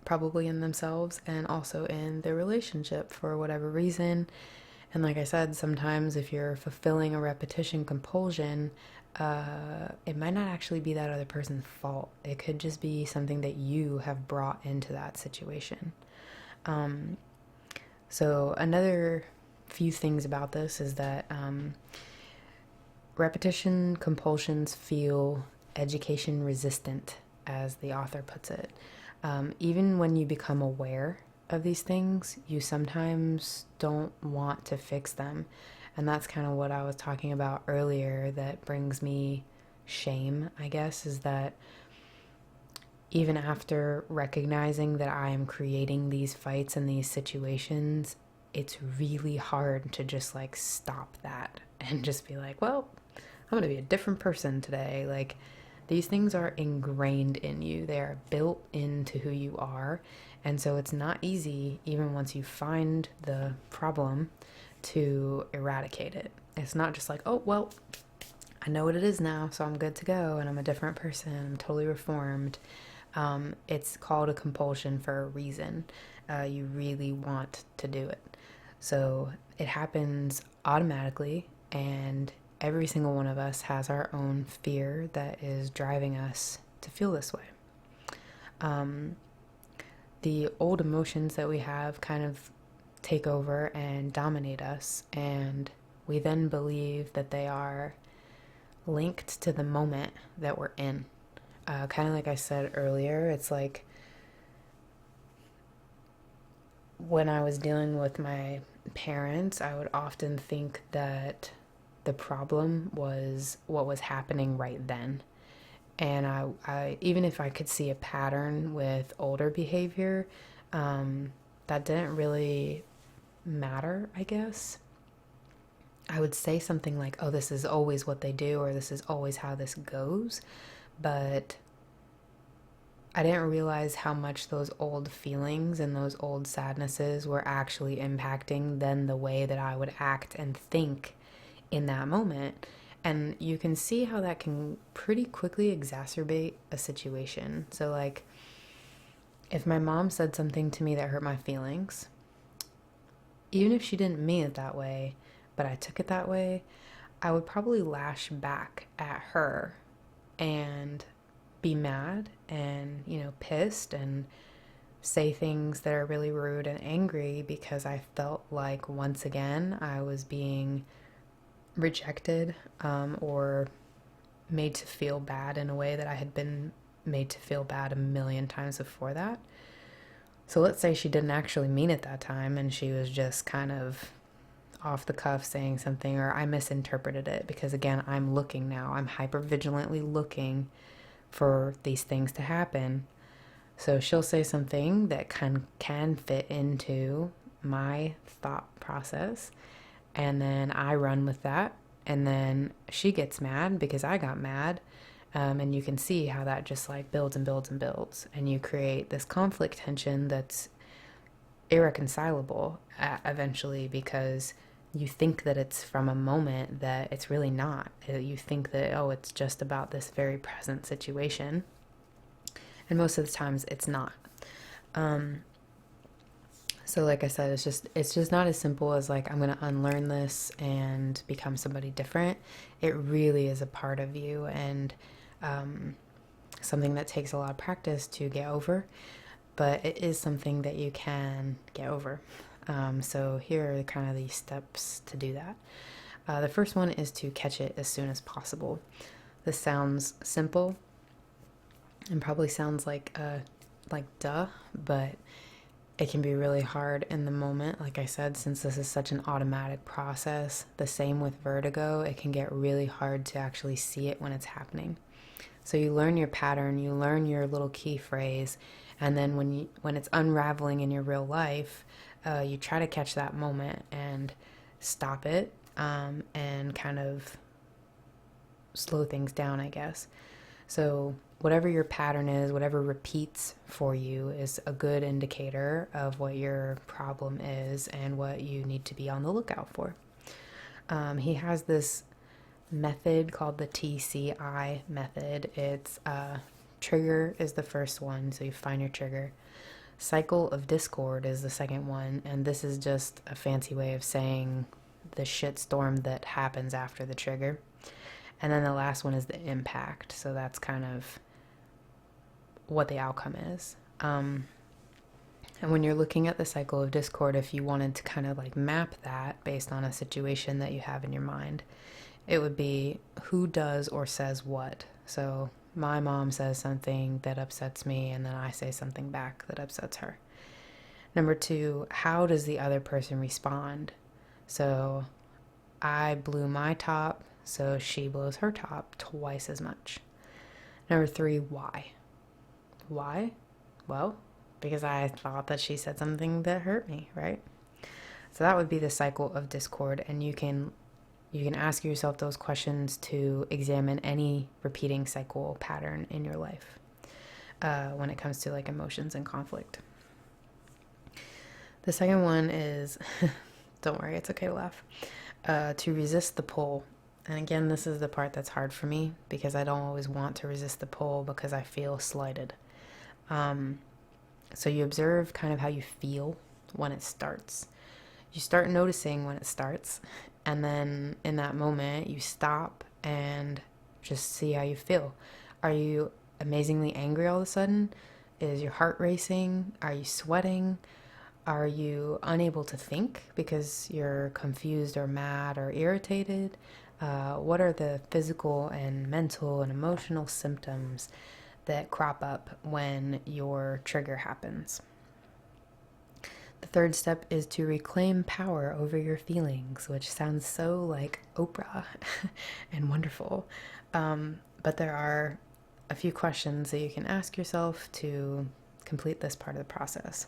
probably in themselves and also in their relationship for whatever reason. And like I said, sometimes if you're fulfilling a repetition compulsion, it might not actually be that other person's fault. It could just be something that you have brought into that situation. So another few things about this is that repetition compulsions feel education resistant, as the author puts it. Even when you become aware of these things, you sometimes don't want to fix them. And that's kind of what I was talking about earlier that brings me shame, I guess, is that even after recognizing that I am creating these fights and these situations, it's really hard to just like stop that and just be like, well, I'm going to be a different person today. Like, these things are ingrained in you. They are built into who you are. And so it's not easy, even once you find the problem, to eradicate it. It's not just like, oh, well, I know what it is now, so I'm good to go, and I'm a different person, I'm totally reformed. It's called a compulsion for a reason. You really want to do it. So it happens automatically, and every single one of us has our own fear that is driving us to feel this way. The old emotions that we have kind of take over and dominate us, and we then believe that they are linked to the moment that we're in. Kind of like I said earlier, it's like when I was dealing with my parents, I would often think that the problem was what was happening right then. And I even if I could see a pattern with older behavior, that didn't really matter, I guess. I would say something like, oh, this is always what they do, or this is always how this goes. But I didn't realize how much those old feelings and those old sadnesses were actually impacting then the way that I would act and think in that moment. And you can see how that can pretty quickly exacerbate a situation. So like, if my mom said something to me that hurt my feelings, even if she didn't mean it that way, but I took it that way, I would probably lash back at her and be mad and, pissed and say things that are really rude and angry because I felt like once again I was being rejected, or made to feel bad in a way that I had been made to feel bad a million times before that. So let's say she didn't actually mean it that time and she was just kind of off the cuff saying something, or I misinterpreted it, because again, I'm looking now. I'm hyper vigilantly looking for these things to happen. So she'll say something that can fit into my thought process, and then I run with that, and then she gets mad because I got mad, and you can see how that just like builds and builds and builds, and you create this conflict tension that's irreconcilable eventually, because you think that it's from a moment that it's really not. You think that, oh, it's just about this very present situation, and most of the times it's not. So like I said, it's just not as simple as like, I'm going to unlearn this and become somebody different. It really is a part of you, and something that takes a lot of practice to get over, but it is something that you can get over. So here are kind of the steps to do that. The first one is to catch it as soon as possible. This sounds simple and probably sounds like duh, but it can be really hard in the moment. Like I said, since this is such an automatic process, the same with vertigo, it can get really hard to actually see it when it's happening. So you learn your pattern, you learn your little key phrase, and then when it's unraveling in your real life, you try to catch that moment and stop it, and kind of slow things down, I guess. So whatever your pattern is, whatever repeats for you, is a good indicator of what your problem is and what you need to be on the lookout for. He has this method called the TCI method. It's trigger is the first one, so you find your trigger. Cycle of discord is the second one, and this is just a fancy way of saying the shitstorm that happens after the trigger. And then the last one is the impact, so that's kind of what the outcome is. And when you're looking at the cycle of discord, if you wanted to kind of like map that based on a situation that you have in your mind, it would be who does or says what. So my mom says something that upsets me, and then I say something back that upsets her. Number 2, how does the other person respond? So I blew my top, so she blows her top twice as much. Number 3, why? Why? Well, because I thought that she said something that hurt me, right? So that would be the cycle of discord, and you can ask yourself those questions to examine any repeating cycle pattern in your life when it comes to like emotions and conflict. The second one is, don't worry, it's okay to laugh, to resist the pull. And again, this is the part that's hard for me because I don't always want to resist the pull because I feel slighted. So you observe kind of how you feel when it starts. You start noticing when it starts, and then in that moment you stop and just see how you feel. Are you amazingly angry all of a sudden? Is your heart racing? Are you sweating? Are you unable to think because you're confused or mad or irritated? What are the physical and mental and emotional symptoms that crop up when your trigger happens? The third step is to reclaim power over your feelings, which sounds so like Oprah and wonderful. But there are a few questions that you can ask yourself to complete this part of the process.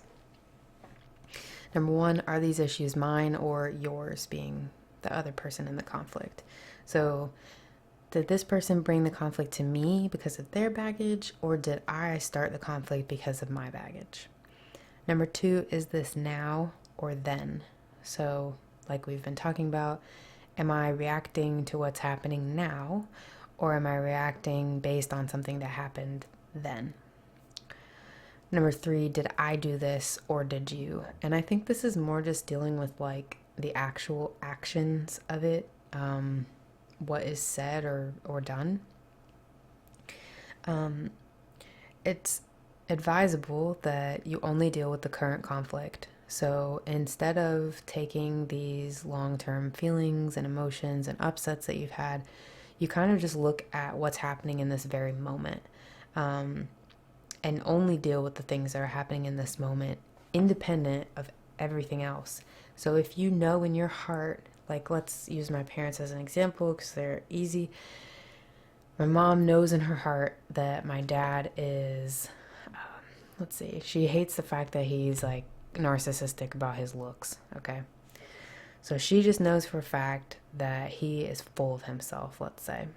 Number 1, are these issues mine or yours, being the other person in the conflict? So did this person bring the conflict to me because of their baggage, or did I start the conflict because of my baggage? Number 2, is this now or then? So like we've been talking about, am I reacting to what's happening now, or am I reacting based on something that happened then? Number 3, did I do this or did you? And I think this is more just dealing with like the actual actions of it, what is said or done. It's advisable that you only deal with the current conflict. So instead of taking these long-term feelings and emotions and upsets that you've had, you kind of just look at what's happening in this very moment, and only deal with the things that are happening in this moment, independent of everything else. So if you know in your heart, like let's use my parents as an example because they're easy. My mom knows in her heart that my dad is, she hates the fact that he's like narcissistic about his looks, okay? So she just knows for a fact that he is full of himself, let's say.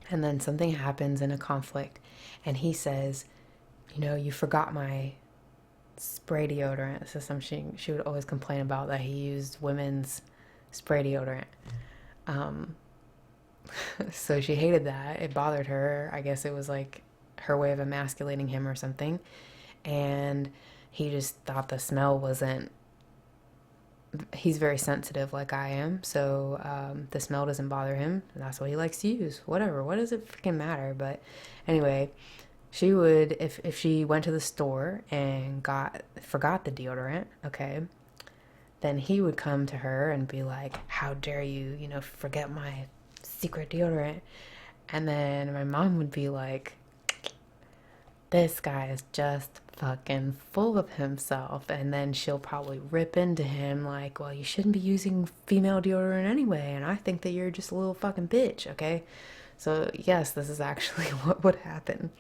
And then something happens in a conflict and he says, you forgot my spray deodorant. So she would always complain about that he used women's spray deodorant. So she hated that. It bothered her. I guess it was like her way of emasculating him or something. And he just thought the smell wasn't, he's very sensitive like I am. So the smell doesn't bother him. And that's what he likes to use. Whatever. What does it freaking matter? But anyway, she would, if she went to the store and forgot the deodorant, okay, then he would come to her and be like, how dare you, forget my secret deodorant. And then my mom would be like, this guy is just fucking full of himself. And then she'll probably rip into him like, well, you shouldn't be using female deodorant anyway, and I think that you're just a little fucking bitch, okay? So yes, this is actually what would happen.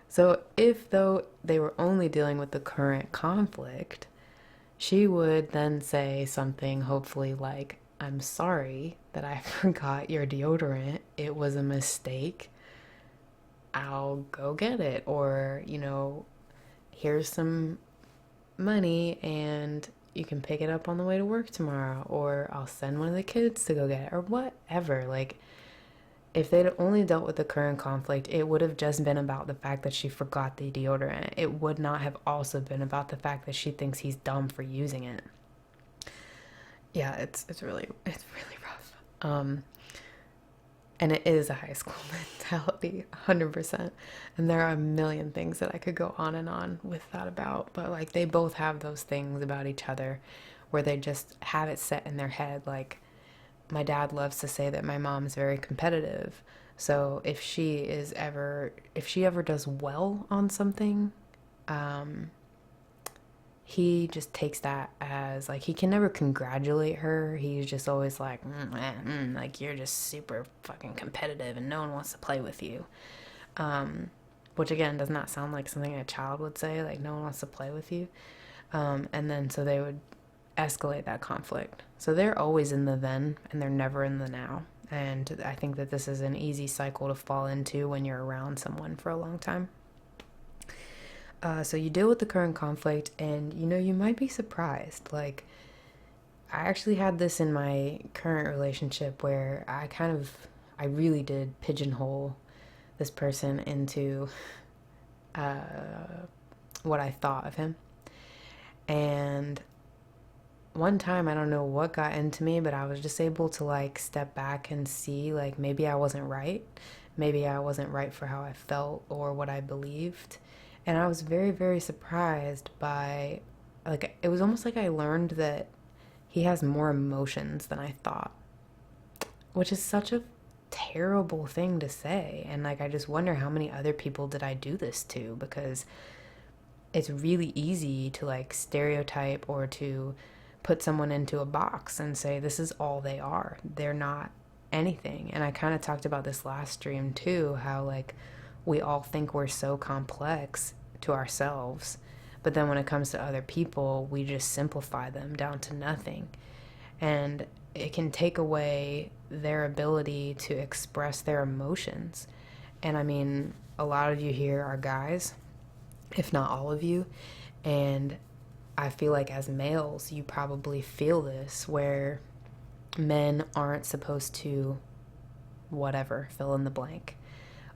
So if though they were only dealing with the current conflict, she would then say something hopefully like, I'm sorry that I forgot your deodorant. It was a mistake. I'll go get it. Or, here's some money and you can pick it up on the way to work tomorrow. Or I'll send one of the kids to go get it. Or whatever. Like, if they'd only dealt with the current conflict, it would have just been about the fact that she forgot the deodorant. It would not have also been about the fact that she thinks he's dumb for using it. Yeah, it's really rough. And it is a high school mentality, 100%. And there are a million things that I could go on and on with that about, but like they both have those things about each other where they just have it set in their head. Like my dad loves to say that my mom's very competitive. So if she ever does well on something, he just takes that as like he can never congratulate her. He's just always like, like you're just super fucking competitive and no one wants to play with you. Which again does not sound like something a child would say, like no one wants to play with you. And then so they would escalate that conflict. So they're always in the then and they're never in the now. And I think that this is an easy cycle to fall into when you're around someone for a long time. So you deal with the current conflict and you might be surprised. Like I actually had this in my current relationship where I really did pigeonhole this person into what I thought of him. And one time, I don't know what got into me, but I was just able to like step back and see like maybe I wasn't right. Maybe I wasn't right for how I felt or what I believed. And I was very, very surprised by, like, it was almost like I learned that he has more emotions than I thought, which is such a terrible thing to say. And like I just wonder how many other people did I do this to, because it's really easy to like stereotype or to put someone into a box and say this is all they are. They're not anything. And I kind of talked about this last stream too, how like we all think we're so complex to ourselves, but then when it comes to other people, we just simplify them down to nothing. And it can take away their ability to express their emotions. And I mean, a lot of you here are guys, if not all of you. And I feel like as males, you probably feel this, where men aren't supposed to whatever, fill in the blank,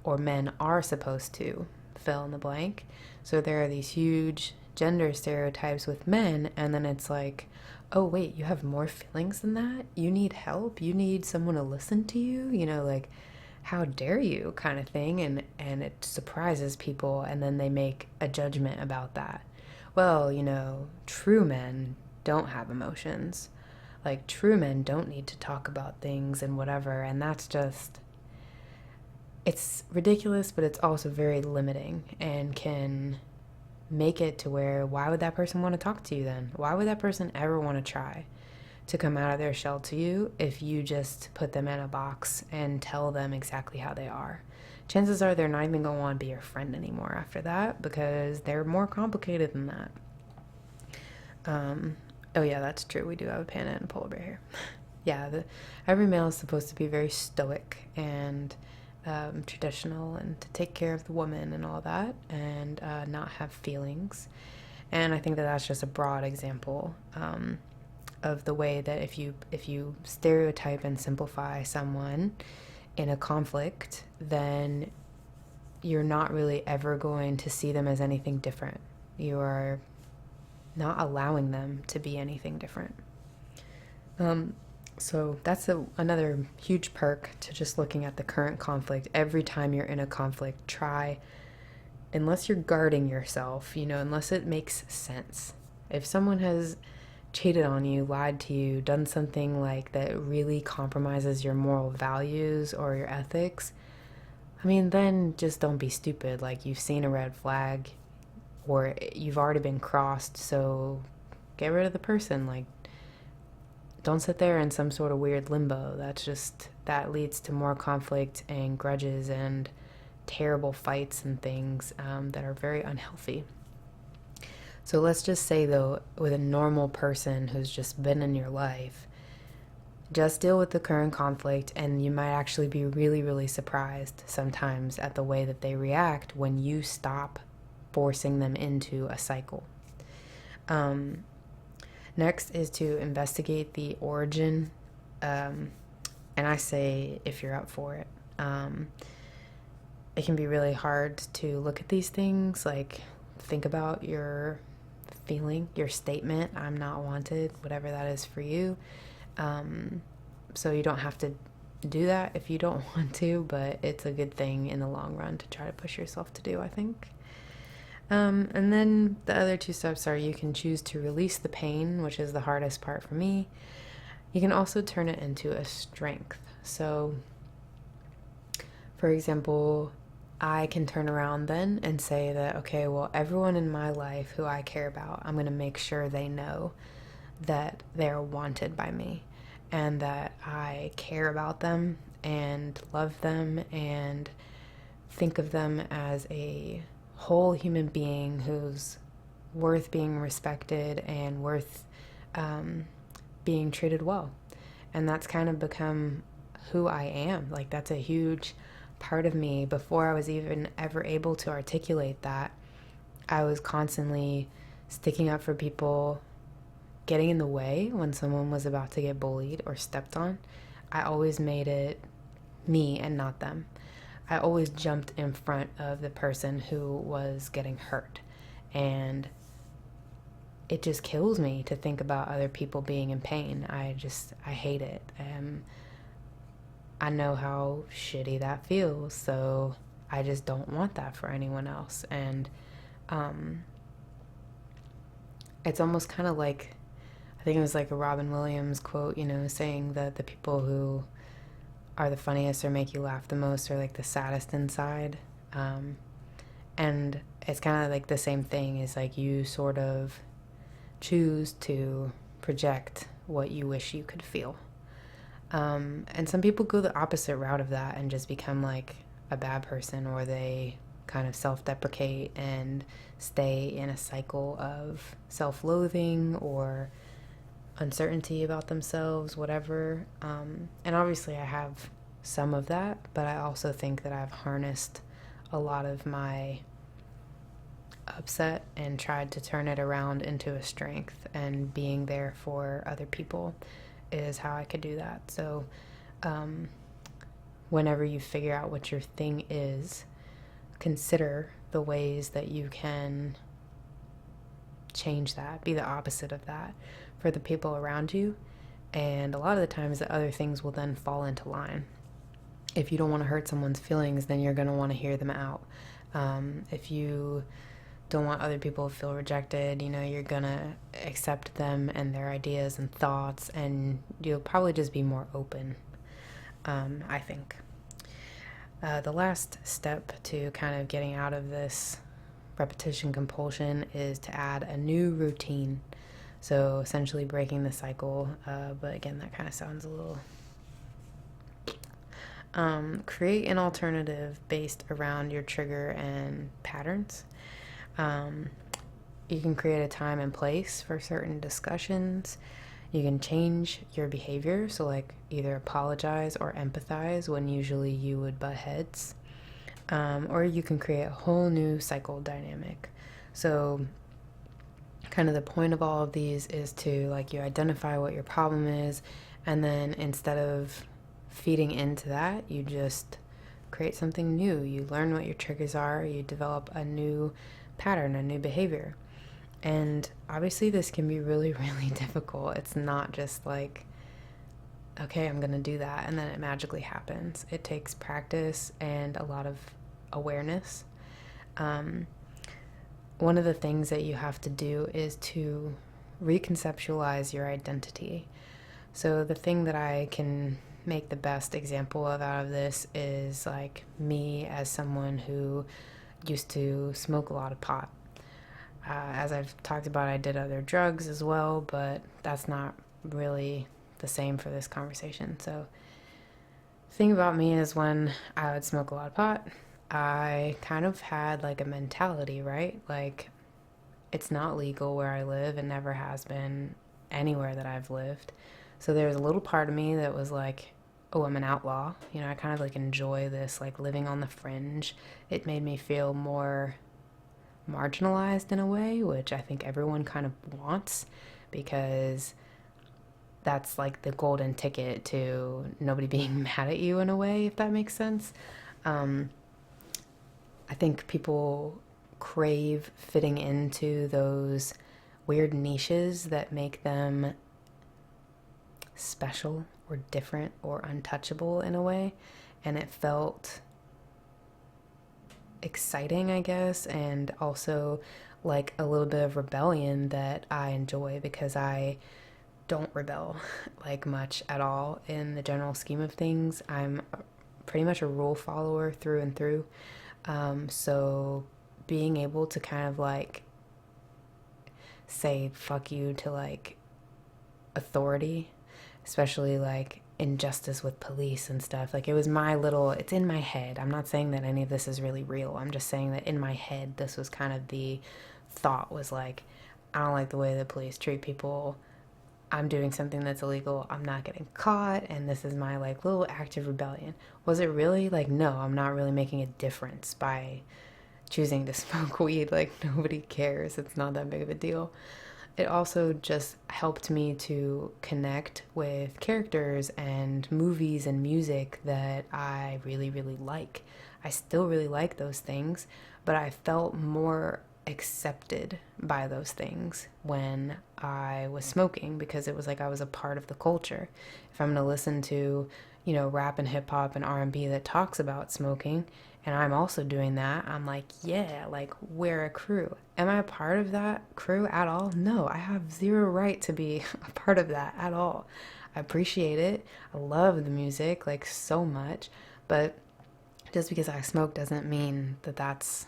or men are supposed to fill in the blank. So there are these huge gender stereotypes with men, and then it's like, oh wait, you have more feelings than that? You need help? You need someone to listen to you? Like, how dare you, kind of thing. And it surprises people, and then they make a judgment about that. Well, true men don't have emotions. Like, true men don't need to talk about things and whatever. And that's just, it's ridiculous, but it's also very limiting and can make it to where, why would that person want to talk to you then? Why would that person ever want to try to come out of their shell to you if you just put them in a box and tell them exactly how they are? Chances are they're not even going to want to be your friend anymore after that, because they're more complicated than that. Oh yeah, that's true. We do have a panda and a polar bear here. Yeah, every male is supposed to be very stoic and traditional and to take care of the woman and all that, and not have feelings. And I think that that's just a broad example of the way that if you stereotype and simplify someone in a conflict, then you're not really ever going to see them as anything different. You are not allowing them to be anything different. So that's another huge perk to just looking at the current conflict. Every time you're in a conflict, try, unless you're guarding yourself, unless it makes sense. If someone has cheated on you, lied to you, done something like that really compromises your moral values or your ethics, I mean, then just don't be stupid. Like, you've seen a red flag or you've already been crossed, so get rid of the person. Like, don't sit there in some sort of weird limbo. That leads to more conflict and grudges and terrible fights and things that are very unhealthy. So let's just say, though, with a normal person who's just been in your life, just deal with the current conflict, and you might actually be really, really surprised sometimes at the way that they react when you stop forcing them into a cycle. Next is to investigate the origin, and I say if you're up for it. It can be really hard to look at these things, like think about your feeling, your statement, I'm not wanted, whatever that is for you. So you don't have to do that if you don't want to, but it's a good thing in the long run to try to push yourself to do, I think. And then the other two steps are you can choose to release the pain, which is the hardest part for me. You can also turn it into a strength. So, for example, I can turn around then and say that, okay, well, everyone in my life who I care about, I'm going to make sure they know that they're wanted by me and that I care about them and love them and think of them as a whole human being who's worth being respected and worth being treated well. And that's kind of become who I am. Like, that's a huge part of me. Before I was even ever able to articulate that, I was constantly sticking up for people, getting in the way when someone was about to get bullied or stepped on. I always made it me and not them. I always jumped in front of the person who was getting hurt. And it just kills me to think about other people being in pain. I hate it. I know how shitty that feels, so I just don't want that for anyone else. And it's almost kind of like, I think it was like a Robin Williams quote, saying that the people who are the funniest or make you laugh the most are like the saddest inside. And it's kind of like the same thing, is like you sort of choose to project what you wish you could feel. And some people go the opposite route of that and just become like a bad person, or they kind of self-deprecate and stay in a cycle of self-loathing or uncertainty about themselves, whatever. And obviously I have some of that, but I also think that I've harnessed a lot of my upset and tried to turn it around into a strength, and being there for other people is how I could do that. So whenever you figure out what your thing is, consider the ways that you can change that, be the opposite of that for the people around you. And a lot of the times the other things will then fall into line. If you don't want to hurt someone's feelings, then you're going to want to hear them out. If you don't want other people to feel rejected, you're going to accept them and their ideas and thoughts, and you'll probably just be more open, I think. The last step to kind of getting out of this repetition compulsion is to add a new routine. So essentially breaking the cycle, but again, that kind of sounds a little... create an alternative based around your trigger and patterns. You can create a time and place for certain discussions. You can change your behavior, so like either apologize or empathize when usually you would butt heads. Or you can create a whole new cycle dynamic. So kind of the point of all of these is to, like, you identify what your problem is, and then instead of feeding into that, you just create something new. You learn what your triggers are, you develop a new pattern, a new behavior. And obviously this can be really, really difficult. It's not just like, okay, I'm going to do that and then it magically happens. It takes practice and a lot of awareness. One of the things that you have to do is to reconceptualize your identity. So the thing that I can make the best example of out of this is like me as someone who used to smoke a lot of pot. As I've talked about, I did other drugs as well, but that's not really the same for this conversation. So the thing about me is when I would smoke a lot of pot, I kind of had like a mentality, right? Like, it's not legal where I live and never has been anywhere that I've lived. So there's a little part of me that was like, oh, I'm an outlaw. I kind of like enjoy this, like living on the fringe. It made me feel more marginalized in a way, which I think everyone kind of wants, because that's like the golden ticket to nobody being mad at you in a way, if that makes sense. I think people crave fitting into those weird niches that make them special or different or untouchable in a way. And it felt exciting, I guess, and also like a little bit of rebellion that I enjoy, because I don't rebel like much at all in the general scheme of things. I'm pretty much a rule follower through and through. So being able to kind of like say fuck you to like authority, especially like injustice with police and stuff, like it was my little, it's in my head. I'm not saying that any of this is really real. I'm just saying that in my head, this was kind of the thought, was like, I don't like the way the police treat people. I'm doing something that's illegal. I'm not getting caught, and this is my like little act of rebellion. Was it really? Like, no, I'm not really making a difference by choosing to smoke weed. Like, nobody cares. It's not that big of a deal. It also just helped me to connect with characters and movies and music that I really, really like. I still really like those things, but I felt more accepted by those things when I was smoking, because it was like I was a part of the culture. If I'm going to listen to, you know, rap and hip hop and R&B that talks about smoking, and I'm also doing that, I'm like, yeah, like we're a crew. Am I a part of that crew at all? No, I have zero right to be a part of that at all. I appreciate it. I love the music like so much, but just because I smoke doesn't mean that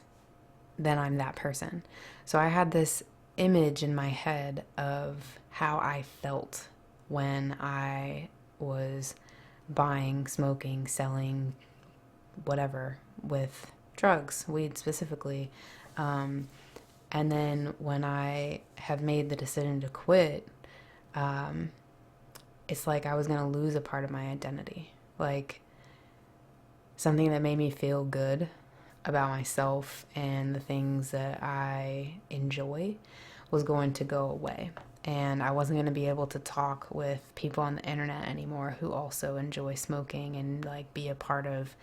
then I'm that person. So I had this image in my head of how I felt when I was buying, smoking, selling, whatever, with drugs, weed specifically. And then when I have made the decision to quit, it's like I was going to lose a part of my identity. Like something that made me feel good about myself and the things that I enjoy was going to go away. And I wasn't going to be able to talk with people on the internet anymore who also enjoy smoking and like be a part of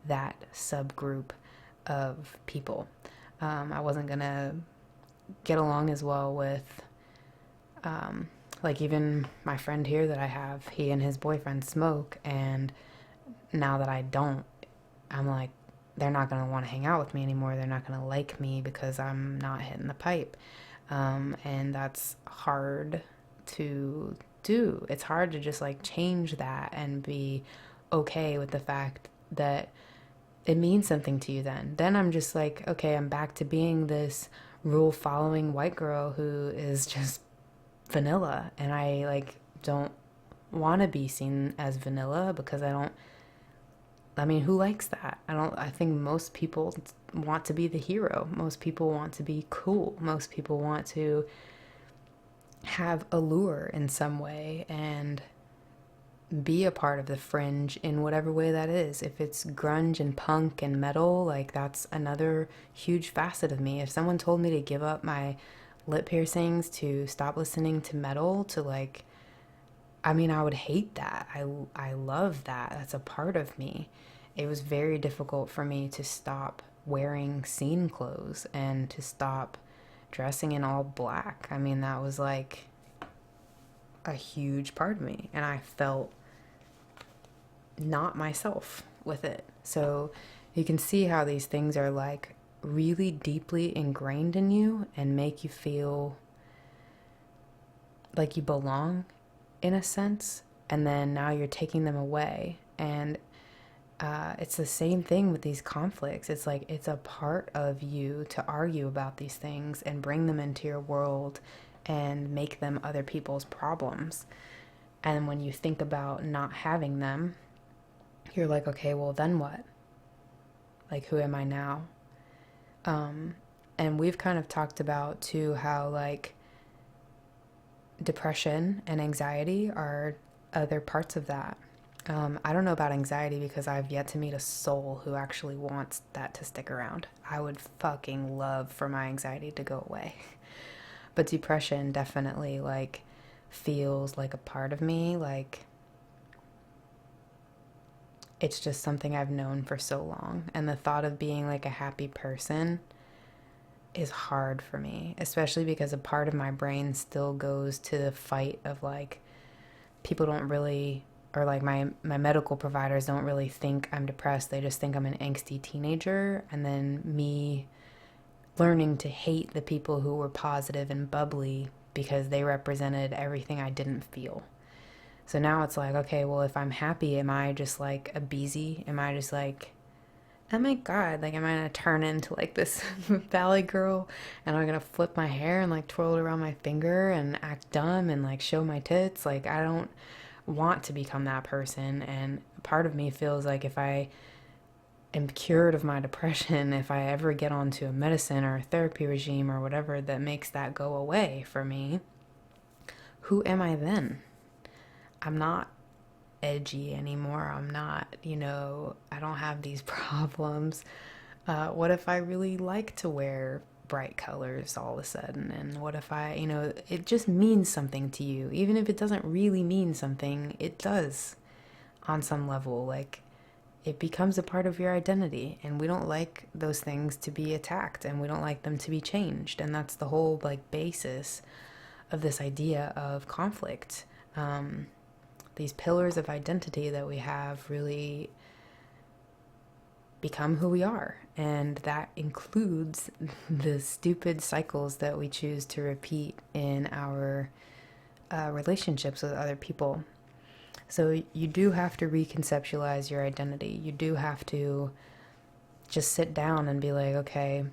that subgroup of people. I wasn't going to get along as well with like even my friend here that I have, he and his boyfriend smoke, and now that I don't, I'm like, they're not going to want to hang out with me anymore. They're not going to like me because I'm not hitting the pipe. And that's hard to do. It's hard to just like change that and be okay with the fact that it means something to you then. Then I'm just like, okay, I'm back to being this rule following white girl who is just vanilla. And I like don't want to be seen as vanilla because I mean, who likes that? I think most people want to be the hero. Most people want to be cool. Most people want to have allure in some way and be a part of the fringe in whatever way that is. If it's grunge and punk and metal, like that's another huge facet of me. If someone told me to give up my lip piercings, to stop listening to metal, to like, I mean, I would hate that. I love that. That's a part of me. It was very difficult for me to stop wearing scene clothes and to stop dressing in all black. I mean, that was like a huge part of me, and I felt not myself with it. So you can see how these things are like really deeply ingrained in you and make you feel like you belong in a sense, and then now you're taking them away. And it's the same thing with these conflicts. It's like it's a part of you to argue about these things and bring them into your world and make them other people's problems. And when you think about not having them, you're like, okay, well then what? Like, who am I now? And we've kind of talked about too how like depression and anxiety are other parts of that. I don't know about anxiety because I've yet to meet a soul who actually wants that to stick around. I would fucking love for my anxiety to go away. But depression definitely like feels like a part of me. Like, it's just something I've known for so long. And the thought of being like a happy person is hard for me, especially because a part of my brain still goes to the fight of like, people don't really, or like my medical providers don't really think I'm depressed. They just think I'm an angsty teenager. And then me learning to hate the people who were positive and bubbly because they represented everything I didn't feel. So now it's like, okay, well, if I'm happy, am I just like a beezy? Am I just like, oh my God, like, am I gonna turn into like this valley girl and I'm gonna flip my hair and like twirl it around my finger and act dumb and like show my tits? Like, I don't want to become that person. And part of me feels like if I am cured of my depression, if I ever get onto a medicine or a therapy regime or whatever that makes that go away for me, who am I then? I'm not edgy anymore. I'm not, I don't have these problems. What if I really like to wear bright colors all of a sudden? And what if it just means something to you. Even if it doesn't really mean something, it does on some level. Like, it becomes a part of your identity, and we don't like those things to be attacked, and we don't like them to be changed. And that's the whole like basis of this idea of conflict. These pillars of identity that we have really become who we are. And that includes the stupid cycles that we choose to repeat in our relationships with other people. So you do have to reconceptualize your identity. You do have to just sit down and be like, okay,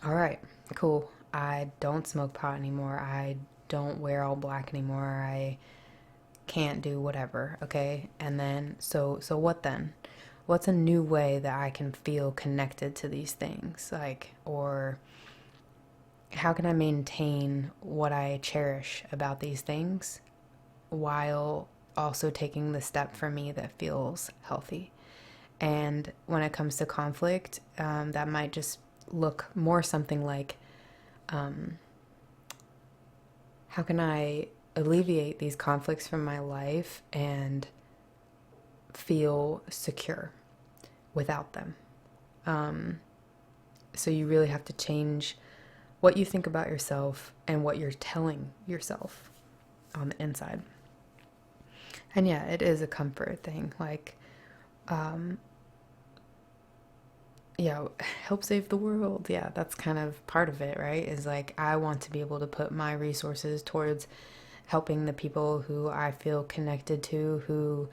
all right, cool. I don't smoke pot anymore. I don't wear all black anymore. I can't do whatever, okay? And then, so what then? What's a new way that I can feel connected to these things? Like, or how can I maintain what I cherish about these things while also taking the step for me that feels healthy? And when it comes to conflict, that might just look more something like, how can I alleviate these conflicts from my life and feel secure without them? So you really have to change what you think about yourself and what you're telling yourself on the inside. And yeah, it is a comfort thing. Like, help save the world. Yeah, that's kind of part of it, right? Is like, I want to be able to put my resources towards helping the people who I feel connected to, who,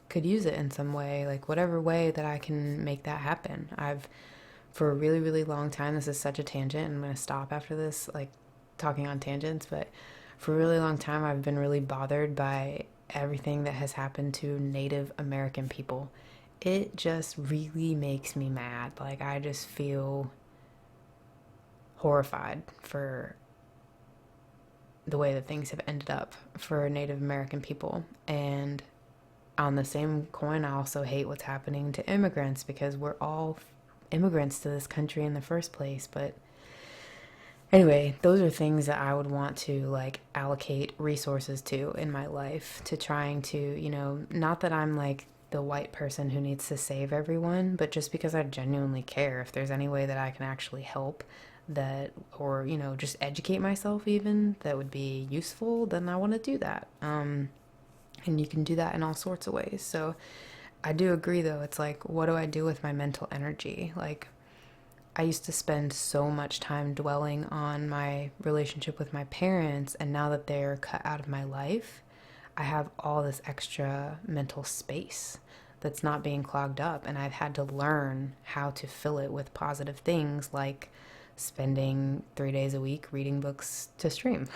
could use it in some way, like whatever way that I can make that happen. For a really, really long time, this is such a tangent, and I'm going to stop after this, like talking on tangents, but for a really long time, I've been really bothered by everything that has happened to Native American people. It just really makes me mad. Like, I just feel horrified for the way that things have ended up for Native American people. And on the same coin, I also hate what's happening to immigrants, because we're all immigrants to this country in the first place. But anyway, those are things that I would want to like allocate resources to in my life, to trying to, not that I'm like the white person who needs to save everyone, but just because I genuinely care. If there's any way that I can actually help that, or, just educate myself even, that would be useful, then I want to do that. And you can do that in all sorts of ways. So I do agree, though. It's like, what do I do with my mental energy? Like, I used to spend so much time dwelling on my relationship with my parents, and now that they're cut out of my life, I have all this extra mental space that's not being clogged up, and I've had to learn how to fill it with positive things, like spending 3 days a week reading books to stream.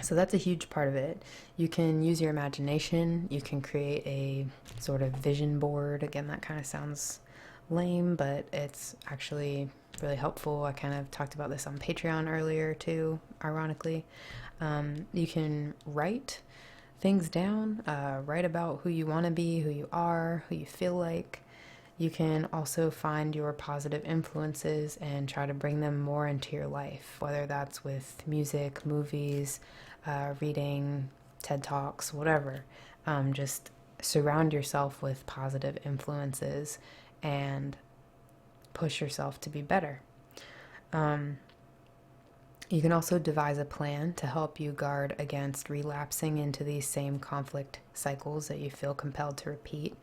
So that's a huge part of it. You can use your imagination. You can create a sort of vision board. Again, that kind of sounds lame, but it's actually really helpful. I kind of talked about this on Patreon earlier too, ironically. You can write things down, write about who you want to be, who you are, who you feel like, You can also find your positive influences and try to bring them more into your life, whether that's with music, movies, reading, TED Talks, whatever. Just surround yourself with positive influences and push yourself to be better. You can also devise a plan to help you guard against relapsing into these same conflict cycles that you feel compelled to repeat.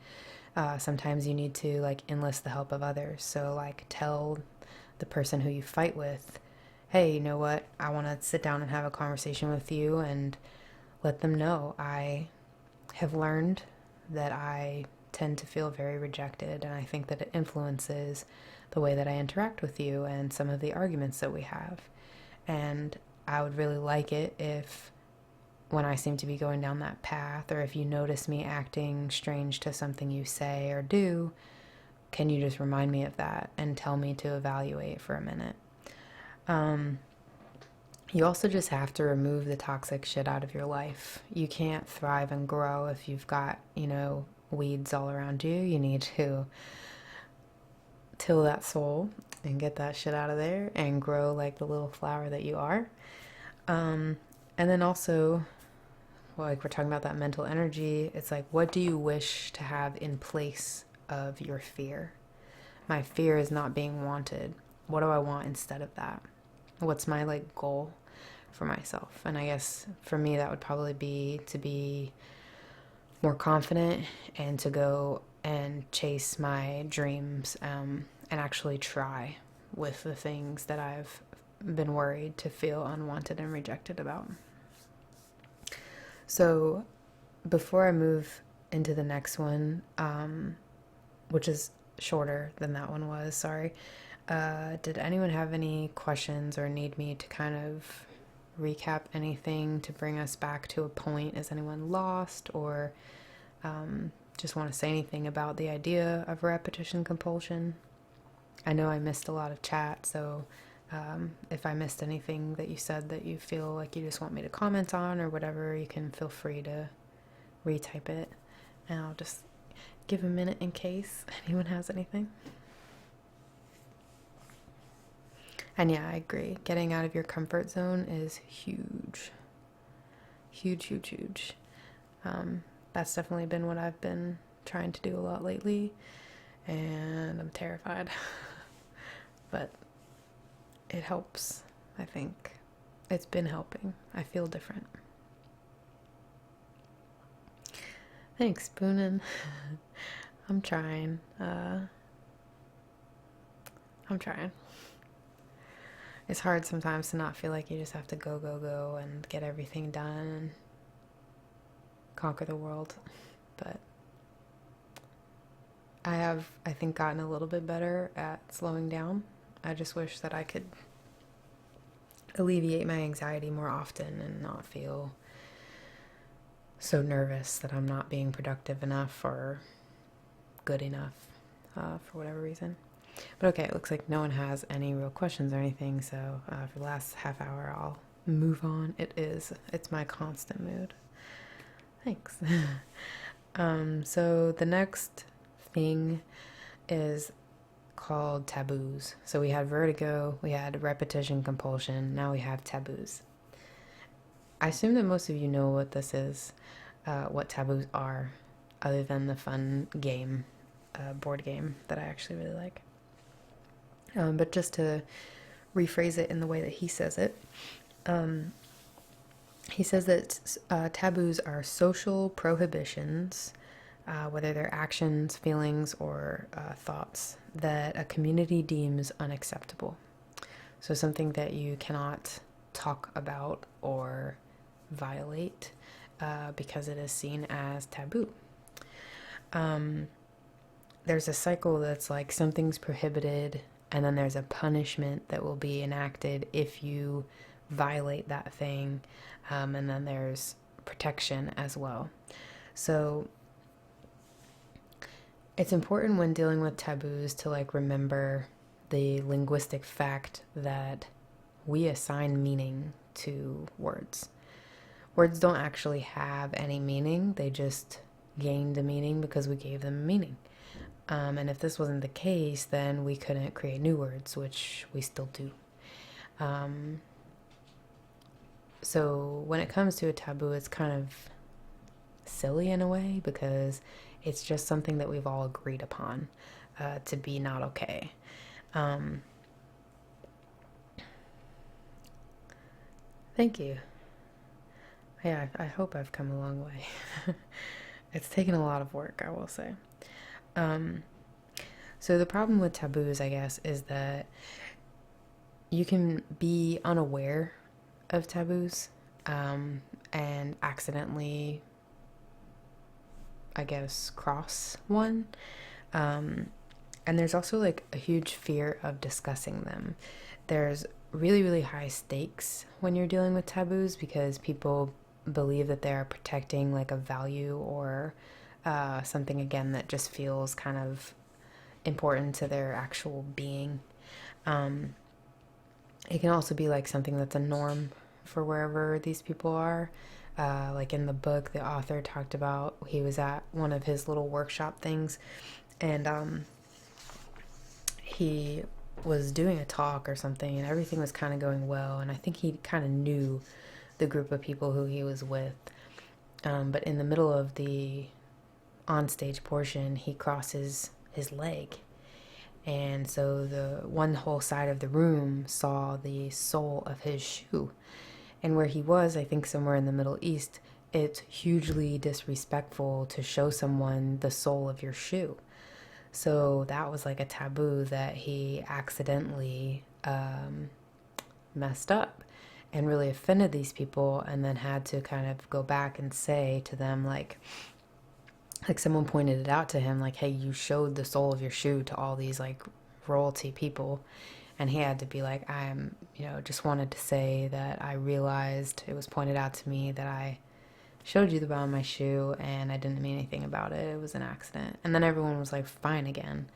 Sometimes you need to enlist the help of others. So tell the person who you fight with, hey, you know what? I want to sit down and have a conversation with you, and let them know I have learned that I tend to feel very rejected, and I think that it influences the way that I interact with you and some of the arguments that we have. And I would really like it if, when I seem to be going down that path, or if you notice me acting strange to something you say or do, can you just remind me of that and tell me to evaluate for a minute? You also just have to remove the toxic shit out of your life. You can't thrive and grow if you've got, weeds all around you. You need to till that soul and get that shit out of there and grow like the little flower that you are. And then also, we're talking about that mental energy. It's what do you wish to have in place of your fear? My fear is not being wanted. What do I want instead of that? What's my goal for myself? And I guess for me that would probably be to be more confident and to go and chase my dreams, and actually try with the things that I've been worried to feel unwanted and rejected about. So before I move into the next one, which is shorter than that one was, sorry, did anyone have any questions or need me to kind of recap anything to bring us back to a point? Is anyone lost, or just want to say anything about the idea of repetition compulsion? I know I missed a lot of chat, so if I missed anything that you said that you feel like you just want me to comment on or whatever, you can feel free to retype it, and I'll just give a minute in case anyone has anything. And yeah, I agree. Getting out of your comfort zone is huge. Huge, huge, huge. That's definitely been what I've been trying to do a lot lately, and I'm terrified. But it helps, I think. It's been helping. I feel different. Thanks, Boonin. I'm trying. It's hard sometimes to not feel like you just have to go and get everything done and conquer the world. But I have, I think, gotten a little bit better at slowing down. I just wish that I could alleviate my anxiety more often and not feel so nervous that I'm not being productive enough or good enough for whatever reason. But okay, it looks like no one has any real questions or anything, so for the last half hour I'll move on. It's my constant mood. Thanks. So the next thing is called taboos. So we had vertigo, we had repetition compulsion, now we have taboos. I assume that most of you know what this is, what taboos are, other than the fun game, board game that I actually really like. But just to rephrase it in the way that he says it, he says that taboos are social prohibitions, whether they're actions, feelings, or thoughts that a community deems unacceptable. So something that you cannot talk about or violate because it is seen as taboo. There's a cycle that's like something's prohibited, and then there's a punishment that will be enacted if you violate that thing, and then there's protection as well. So it's important when dealing with taboos to remember the linguistic fact that we assign meaning to words. Words don't actually have any meaning, they just gained a meaning because we gave them a meaning. And if this wasn't the case, then we couldn't create new words, which we still do. So when it comes to a taboo, it's kind of silly in a way because it's just something that we've all agreed upon to be not okay. Thank you. Yeah, I hope I've come a long way. It's taken a lot of work, I will say. So the problem with taboos, I guess, is that you can be unaware of taboos and accidentally, I guess, cross one. And there's also like a huge fear of discussing them. There's really, really high stakes when you're dealing with taboos because people believe that they're protecting like a value or something, again, that just feels kind of important to their actual being. It can also be like something that's a norm for wherever these people are. Like in the book, the author talked about he was at one of his little workshop things, and he was doing a talk or something, and everything was kind of going well, and I think he kind of knew the group of people who he was with. But in the middle of the onstage portion, he crosses his leg. And so the one whole side of the room saw the sole of his shoe. And where he was, I think somewhere in the Middle East, it's hugely disrespectful to show someone the sole of your shoe. So that was like a taboo that he accidentally messed up and really offended these people, and then had to kind of go back and say to them, like someone pointed it out to him, like, hey, you showed the sole of your shoe to all these like royalty people. And he had to be like, just wanted to say that I realized it was pointed out to me that I showed you the bottom of my shoe and I didn't mean anything about it. It was an accident. And then everyone was like, fine again.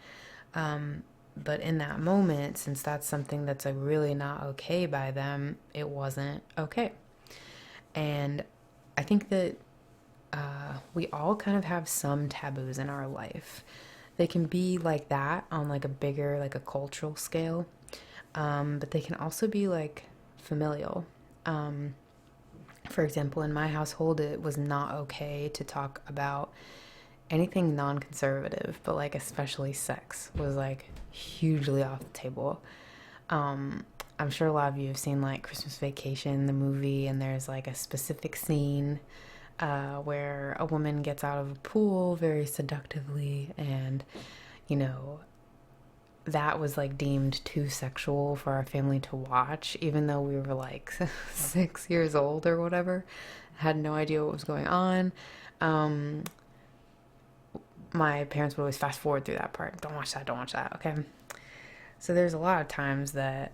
But in that moment, since that's something that's like really not okay by them, it wasn't okay. And I think that we all kind of have some taboos in our life. They can be like that on like a bigger, like a cultural scale. But they can also be like familial. For example, in my household, it was not okay to talk about anything non-conservative, but like especially sex was like hugely off the table. I'm sure a lot of you have seen like Christmas Vacation, the movie, and there's like a specific scene where a woman gets out of a pool very seductively, and that was like deemed too sexual for our family to watch, even though we were like 6 years old or whatever. Had no idea what was going on. My parents would always fast forward through that part. Don't watch that, okay? So there's a lot of times that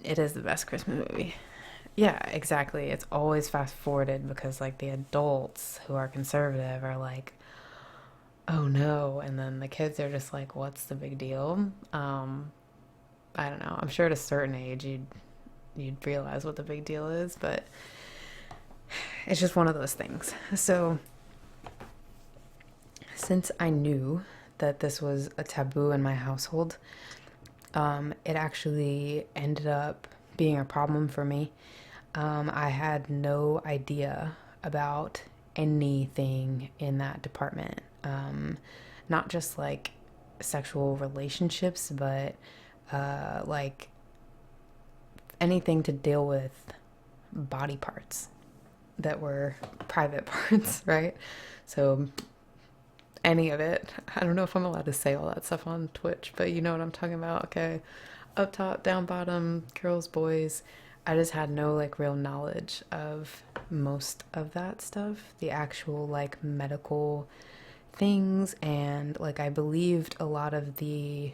it is the best Christmas movie. Yeah, exactly. It's always fast forwarded because like the adults who are conservative are like, oh no, and then the kids are just like, what's the big deal? I don't know. I'm sure at a certain age you'd realize what the big deal is, but it's just one of those things. So since I knew that this was a taboo in my household, it actually ended up being a problem for me. I had no idea about anything in that department. Not just like sexual relationships, but like anything to deal with body parts that were private parts, right? So any of it. I don't know if I'm allowed to say all that stuff on Twitch, but you know what I'm talking about, okay? Up top, down bottom, girls, boys. I just had no like real knowledge of most of that stuff, the actual like medical things, and like I believed a lot of the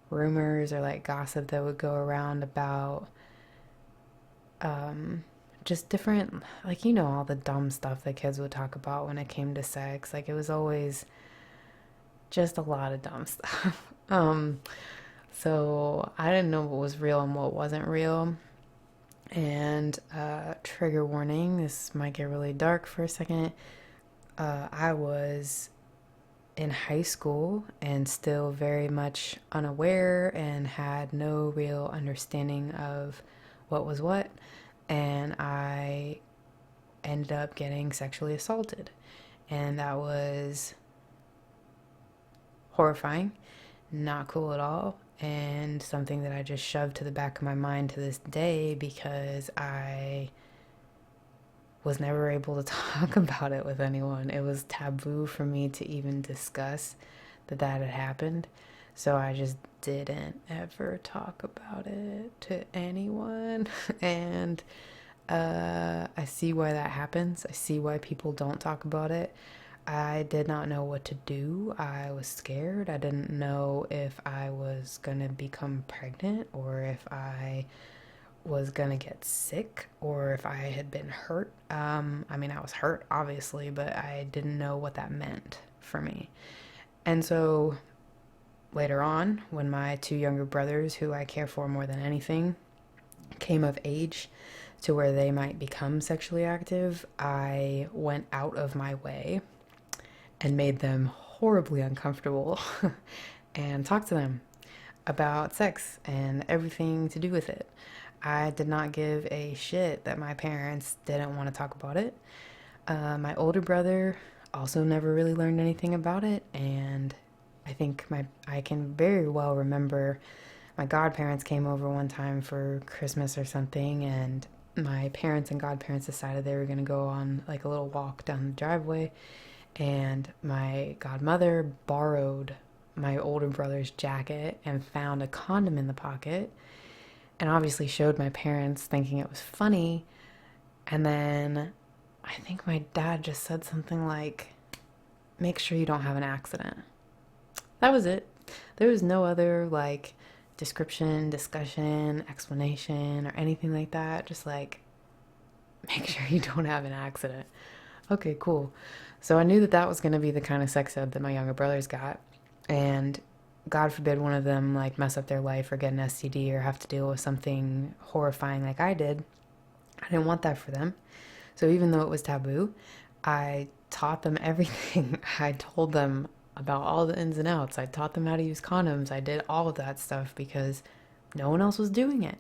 rumors or like gossip that would go around about just different, like, all the dumb stuff that kids would talk about when it came to sex. Like, it was always just a lot of dumb stuff. So I didn't know what was real and what wasn't real. And trigger warning, this might get really dark for a second. I was in high school and still very much unaware and had no real understanding of what was what. And I ended up getting sexually assaulted. And that was horrifying, not cool at all, and something that I just shoved to the back of my mind to this day because I was never able to talk about it with anyone. It was taboo for me to even discuss that had happened. So I just didn't ever talk about it to anyone. And I see why that happens. I see why people don't talk about it. I did not know what to do. I was scared. I didn't know if I was gonna become pregnant or if I was gonna get sick or if I had been hurt. I mean, I was hurt, obviously, but I didn't know what that meant for me. And so later on, when my two younger brothers, who I care for more than anything, came of age to where they might become sexually active, I went out of my way and made them horribly uncomfortable and talked to them about sex and everything to do with it. I did not give a shit that my parents didn't want to talk about it. My older brother also never really learned anything about it, and I can very well remember my godparents came over one time for Christmas or something, and my parents and godparents decided they were going to go on like a little walk down the driveway, and my godmother borrowed my older brother's jacket and found a condom in the pocket and obviously showed my parents thinking it was funny. And then I think my dad just said something like, make sure you don't have an accident. That was it. There was no other like description, discussion, explanation, or anything like that. Just like, make sure you don't have an accident. Okay, cool. So I knew that that was going to be the kind of sex ed that my younger brothers got. And God forbid one of them like mess up their life or get an STD or have to deal with something horrifying like I did. I didn't want that for them. So even though it was taboo, I taught them everything. I told them about all the ins and outs. I taught them how to use condoms. I did all of that stuff because no one else was doing it.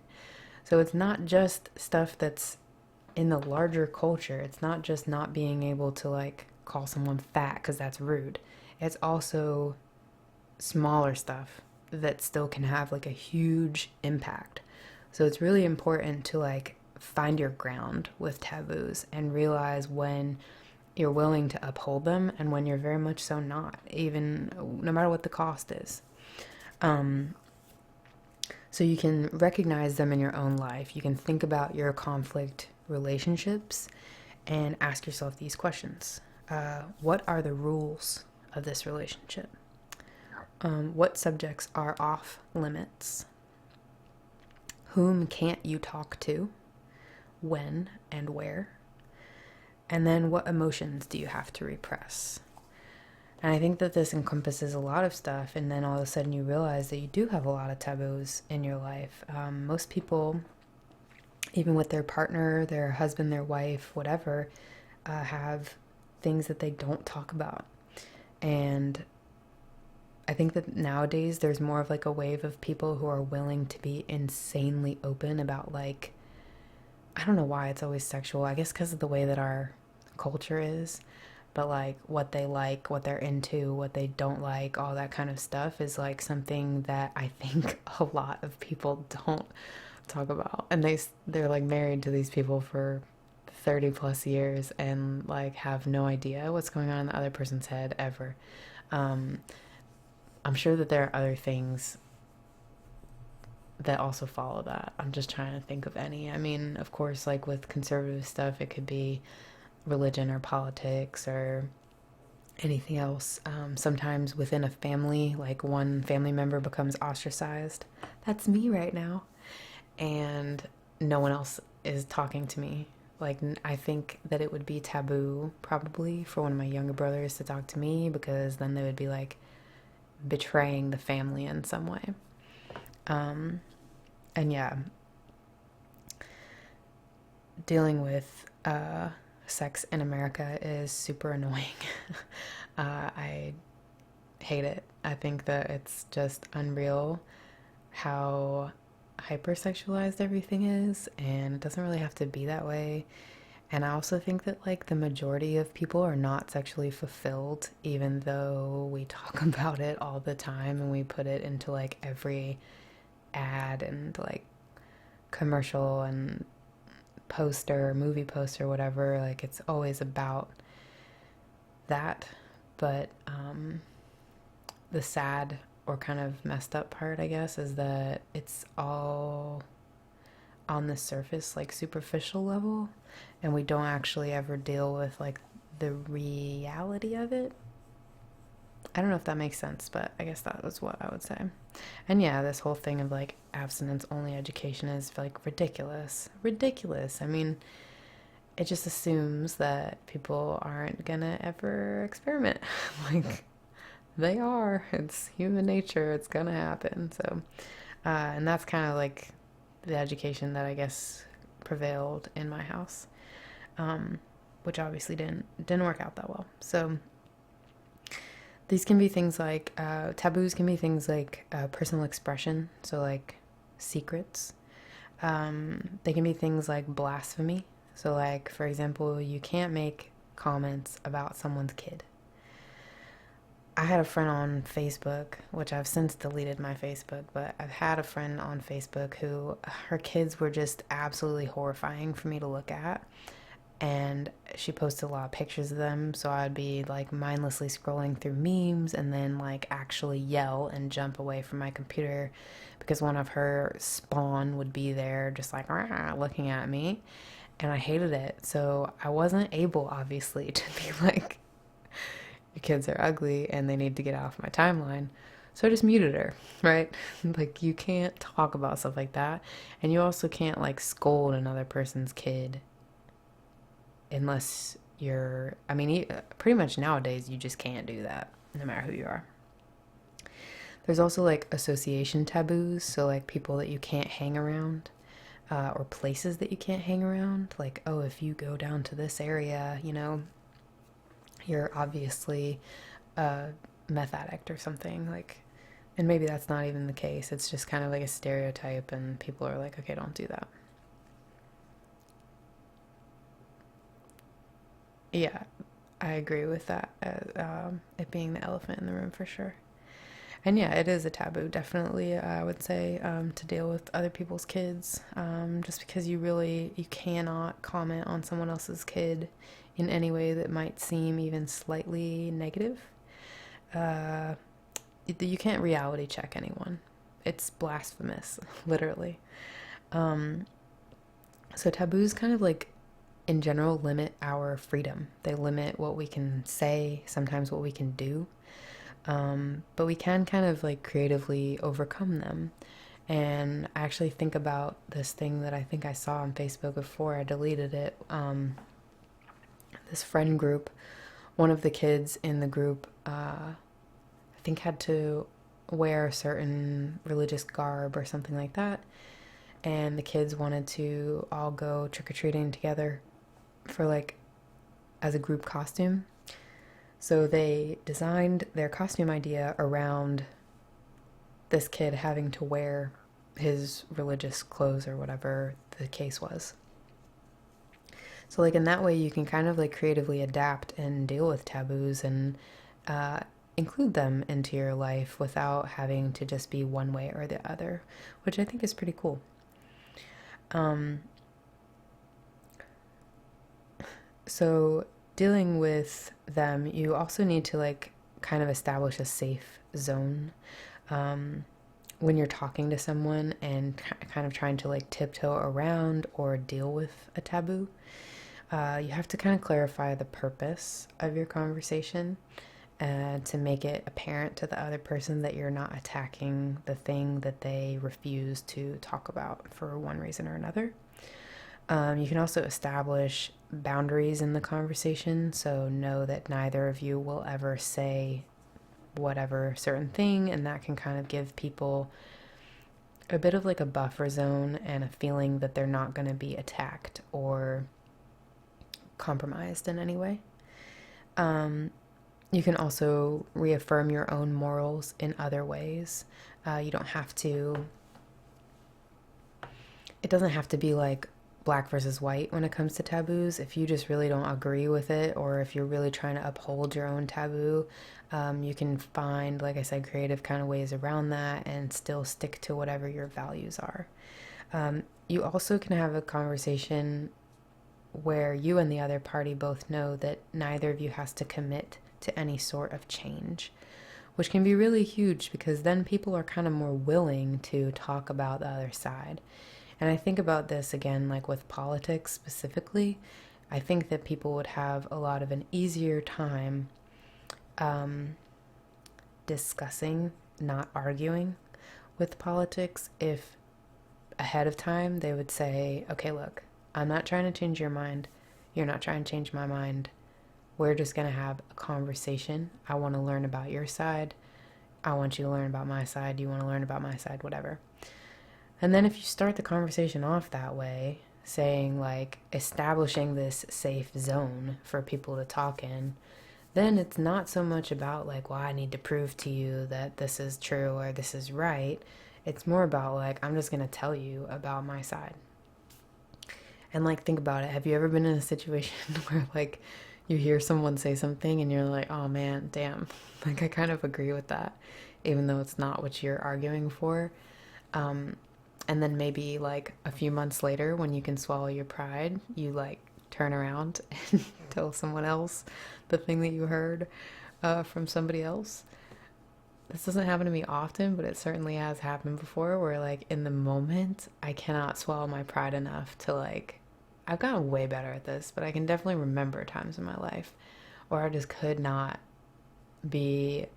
So it's not just stuff that's in the larger culture. It's not just not being able to like call someone fat because that's rude. It's also smaller stuff that still can have like a huge impact. So it's really important to like find your ground with taboos and realize when you're willing to uphold them and when you're very much so not, even no matter what the cost is. So you can recognize them in your own life. You can think about your conflict relationships and ask yourself these questions. What are the rules of this relationship? What subjects are off limits? Whom can't you talk to? When and where? And then what emotions do you have to repress? And I think that this encompasses a lot of stuff, and then all of a sudden you realize that you do have a lot of taboos in your life. Most people, even with their partner, their husband, their wife, whatever, have things that they don't talk about. And I think that nowadays there's more of like a wave of people who are willing to be insanely open about like, I don't know why it's always sexual. I guess because of the way that our culture is. But like what they like, what they're into, what they don't like, all that kind of stuff is like something that I think a lot of people don't talk about. And they're like married to these people for 30 plus years and like have no idea what's going on in the other person's head ever. I'm sure that there are other things that also follow that. I'm just trying to think of any. I mean, of course, like with conservative stuff, it could be religion or politics or anything else. Sometimes within a family, like one family member becomes ostracized. That's me right now. And no one else is talking to me. Like, I think that it would be taboo probably for one of my younger brothers to talk to me because then they would be like betraying the family in some way. And yeah, dealing with sex in America is super annoying. I hate it. I think that it's just unreal how hypersexualized everything is, and it doesn't really have to be that way. And I also think that like the majority of people are not sexually fulfilled, even though we talk about it all the time and we put it into like every ad and like commercial and poster, movie poster, whatever. Like it's always about that. But the sad or kind of messed up part, I guess, is that it's all on the surface, like superficial level, and we don't actually ever deal with like the reality of it. I don't know if that makes sense, but I guess that was what I would say. And yeah, this whole thing of like abstinence only education is like ridiculous. Ridiculous. I mean, it just assumes that people aren't gonna ever experiment. Like, they are. It's human nature. It's gonna happen. So, and that's kind of like the education that I guess prevailed in my house, which obviously didn't work out that well. So these can be things like taboos can be things like personal expression, so like secrets. They can be things like blasphemy. So like, for example, you can't make comments about someone's kid. I had a friend on Facebook, which I've since deleted my Facebook, but I've had a friend on Facebook who her kids were just absolutely horrifying for me to look at. And she posted a lot of pictures of them, so I'd be like mindlessly scrolling through memes and then like actually yell and jump away from my computer because one of her spawn would be there just like looking at me, and I hated it. So I wasn't able, obviously, to be like, your kids are ugly and they need to get off my timeline. So I just muted her, right? Like, you can't talk about stuff like that. And you also can't like scold another person's kid unless you're, I mean, pretty much nowadays you just can't do that no matter who you are. There's also like association taboos, so like people that you can't hang around, or places that you can't hang around. Like, oh, if you go down to this area, you know, you're obviously a meth addict or something. Like, and maybe that's not even the case. It's just kind of like a stereotype, and people are like, okay, don't do that. Yeah, I agree with that. It being the elephant in the room for sure. And yeah, it is a taboo, definitely. I would say to deal with other people's kids, just because you cannot comment on someone else's kid in any way that might seem even slightly negative. Uh, you can't reality check anyone. It's blasphemous, literally. Um, so taboos kind of like in general limit our freedom. They limit what we can say, sometimes what we can do. But we can kind of like creatively overcome them. And I actually think about this thing that I think I saw on Facebook before I deleted it. This friend group, one of the kids in the group, I think had to wear a certain religious garb or something like that. And the kids wanted to all go trick-or-treating together for like as a group costume. So they designed their costume idea around this kid having to wear his religious clothes or whatever the case was. So like in that way you can kind of like creatively adapt and deal with taboos and include them into your life without having to just be one way or the other, which I think is pretty cool. So dealing with them, you also need to like kind of establish a safe zone when you're talking to someone and kind of trying to like tiptoe around or deal with a taboo. You have to kind of clarify the purpose of your conversation to make it apparent to the other person that you're not attacking the thing that they refuse to talk about for one reason or another. You can also establish boundaries in the conversation, so know that neither of you will ever say whatever certain thing, and that can kind of give people a bit of like a buffer zone and a feeling that they're not going to be attacked or compromised in any way. You can also reaffirm your own morals in other ways. You don't have to, it doesn't have to be like black versus white when it comes to taboos. If you just really don't agree with it, or if you're really trying to uphold your own taboo, you can find, like I said, creative kind of ways around that and still stick to whatever your values are. You also can have a conversation where you and the other party both know that neither of you has to commit to any sort of change, which can be really huge because then people are kind of more willing to talk about the other side. And I think about this again, like with politics specifically, I think that people would have a lot of an easier time discussing, not arguing with politics if ahead of time they would say, okay, look, I'm not trying to change your mind. You're not trying to change my mind. We're just going to have a conversation. I want to learn about your side. I want you to learn about my side. You want to learn about my side, whatever. And then if you start the conversation off that way, saying like establishing this safe zone for people to talk in, then it's not so much about like, well, I need to prove to you that this is true or this is right. It's more about like, I'm just going to tell you about my side. And like, think about it. Have you ever been in a situation where like you hear someone say something and you're like, oh man, damn, like I kind of agree with that, even though it's not what you're arguing for. And then maybe like a few months later, when you can swallow your pride, you like turn around and tell someone else the thing that you heard from somebody else. This doesn't happen to me often, but it certainly has happened before where like in the moment, I cannot swallow my pride enough to like, I've gotten way better at this, but I can definitely remember times in my life where I just could not be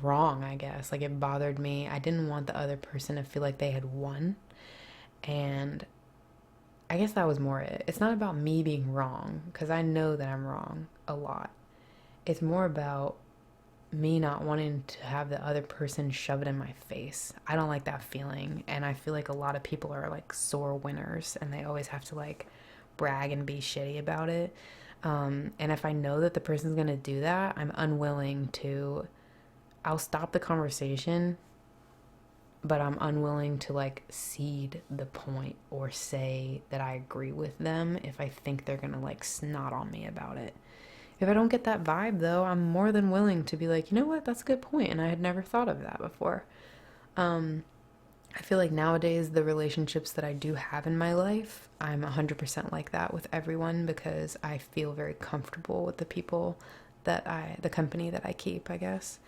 wrong, I guess. Like it bothered me. I didn't want the other person to feel like they had won. And I guess that was more it. It's not about me being wrong, because I know that I'm wrong a lot. It's more about me not wanting to have the other person shove it in my face. I don't like that feeling. And I feel like a lot of people are like sore winners and they always have to like brag and be shitty about it. And if I know that the person's going to do that, I'm unwilling to, I'll stop the conversation, but I'm unwilling to like cede the point or say that I agree with them if I think they're going to like snot on me about it. If I don't get that vibe though, I'm more than willing to be like, you know what, that's a good point, and I had never thought of that before. I feel like nowadays the relationships that I do have in my life, I'm 100% like that with everyone because I feel very comfortable with the people the company that I keep, I guess.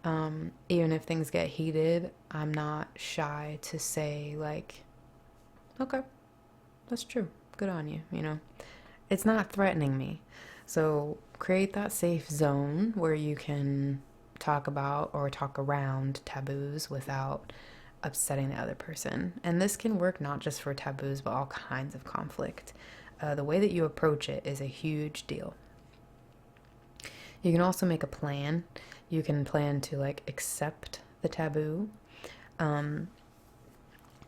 Even if things get heated, I'm not shy to say like, okay, that's true, good on you, you know. It's not threatening me. So create that safe zone where you can talk about or talk around taboos without upsetting the other person. And this can work not just for taboos, but all kinds of conflict. The way that you approach it is a huge deal. You can also make a plan. You can plan to like accept the taboo,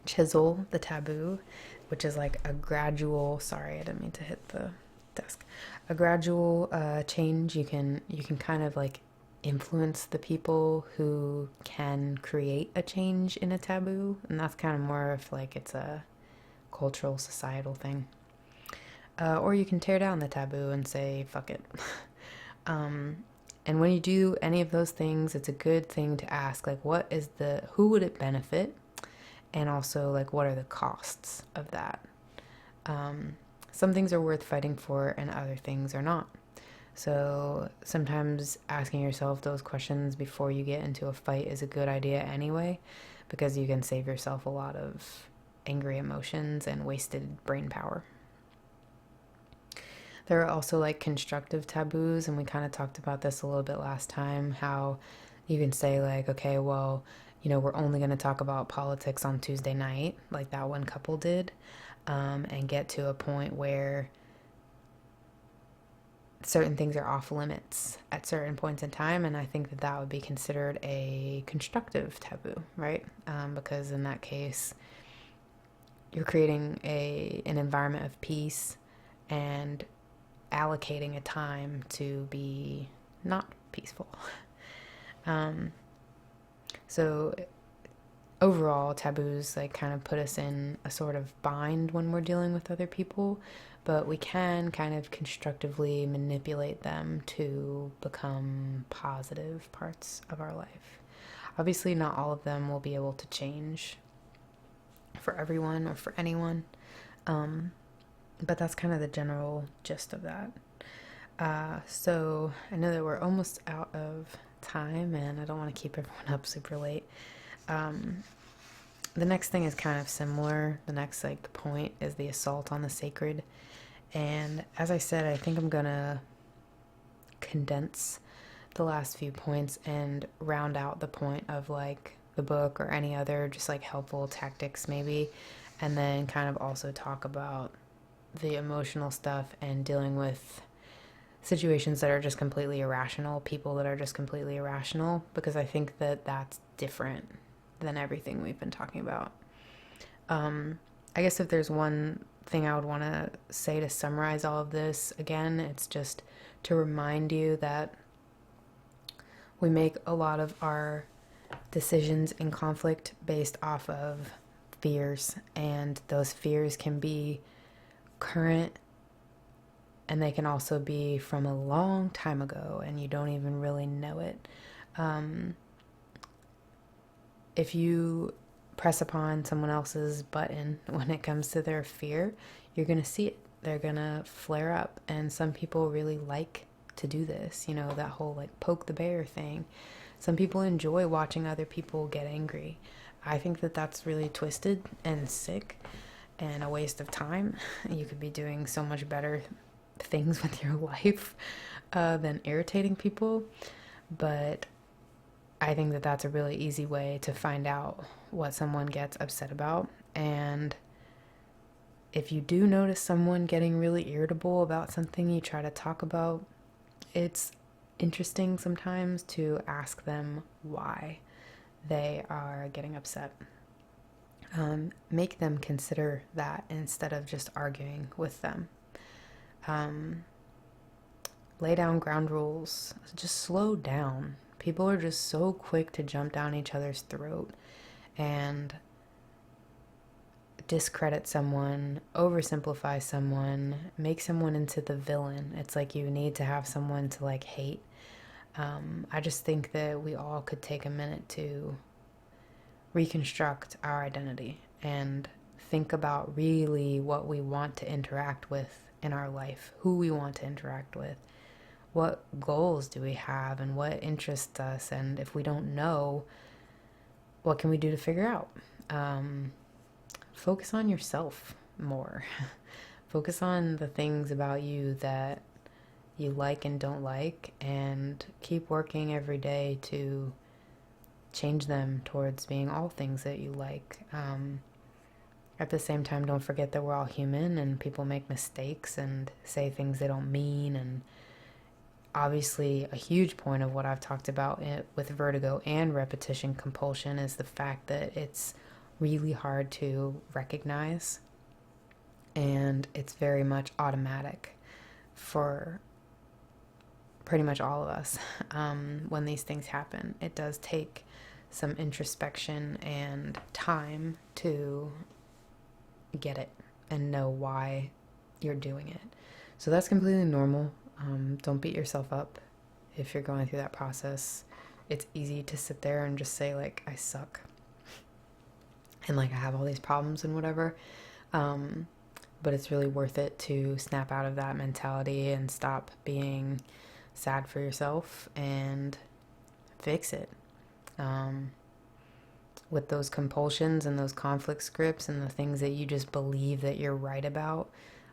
chisel the taboo, which is like a gradual, sorry, I didn't mean to hit the desk, a gradual change. You can kind of like influence the people who can create a change in a taboo, and that's kind of more of like it's a cultural societal thing. Or you can tear down the taboo and say fuck it. And when you do any of those things, it's a good thing to ask like who would it benefit, and also like what are the costs of that. Some things are worth fighting for and other things are not. So sometimes asking yourself those questions before you get into a fight is a good idea anyway, because you can save yourself a lot of angry emotions and wasted brain power. There are also like constructive taboos, and we kind of talked about this a little bit last time, how you can say like, okay, well, you know, we're only going to talk about politics on Tuesday night, like that one couple did, and get to a point where certain things are off limits at certain points in time, and I think that that would be considered a constructive taboo, right? Because in that case, you're creating an environment of peace, and allocating a time to be not peaceful. So overall, taboos like kind of put us in a sort of bind when we're dealing with other people, but we can kind of constructively manipulate them to become positive parts of our life. Obviously, not all of them will be able to change for everyone or for anyone, but that's kind of the general gist of that. So I know that we're almost out of time, and I don't want to keep everyone up super late. The next thing is kind of similar. The next like point is the assault on the sacred. And as I said, I think I'm gonna condense the last few points and round out the point of like the book or any other just like helpful tactics maybe, and then kind of also talk about the emotional stuff and dealing with situations that are just completely irrational, people that are just completely irrational, because I think that that's different than everything we've been talking about. I guess if there's one thing I would want to say to summarize all of this, again, it's just to remind you that we make a lot of our decisions in conflict based off of fears, and those fears can be current, and they can also be from a long time ago, and you don't even really know it. If you press upon someone else's button when it comes to their fear, you're going to see it. They're going to flare up, and some people really like to do this, you know, that whole like poke the bear thing. Some people enjoy watching other people get angry. I think that that's really twisted and sick and a waste of time. You could be doing so much better things with your life than irritating people. But I think that that's a really easy way to find out what someone gets upset about. And if you do notice someone getting really irritable about something you try to talk about, it's interesting sometimes to ask them why they are getting upset. Make them consider that instead of just arguing with them. Lay down ground rules. Just slow down. People are just so quick to jump down each other's throat and discredit someone, oversimplify someone, make someone into the villain. It's like you need to have someone to like hate. I just think that we all could take a minute to reconstruct our identity and think about really what we want to interact with in our life, who we want to interact with, what goals do we have, and what interests us, and if we don't know, what can we do to figure out? Focus on yourself more. Focus on the things about you that you like and don't like, and keep working every day to change them towards being all things that you like. At the same time, don't forget that we're all human and people make mistakes and say things they don't mean. And obviously a huge point of what I've talked about with vertigo and repetition compulsion is the fact that it's really hard to recognize, and it's very much automatic for pretty much all of us. When these things happen, it does take some introspection and time to get it and know why you're doing it. So that's completely normal. Don't beat yourself up if you're going through that process. It's easy to sit there and just say like, I suck and like I have all these problems and whatever. But it's really worth it to snap out of that mentality and stop being sad for yourself and fix it. With those compulsions and those conflict scripts and the things that you just believe that you're right about,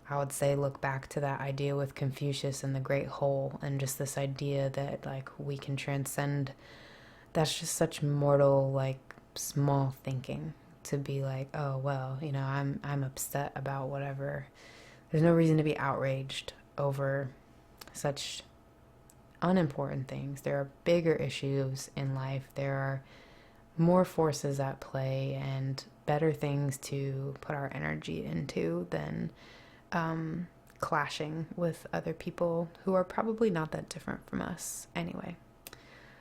I would say look back to that idea with Confucius and the Great Whole, and just this idea that like we can transcend. That's just such mortal, like small thinking to be like, oh well, you know, I'm upset about whatever. There's no reason to be outraged over such unimportant things. There are bigger issues in life. There are more forces at play and better things to put our energy into than clashing with other people who are probably not that different from us anyway.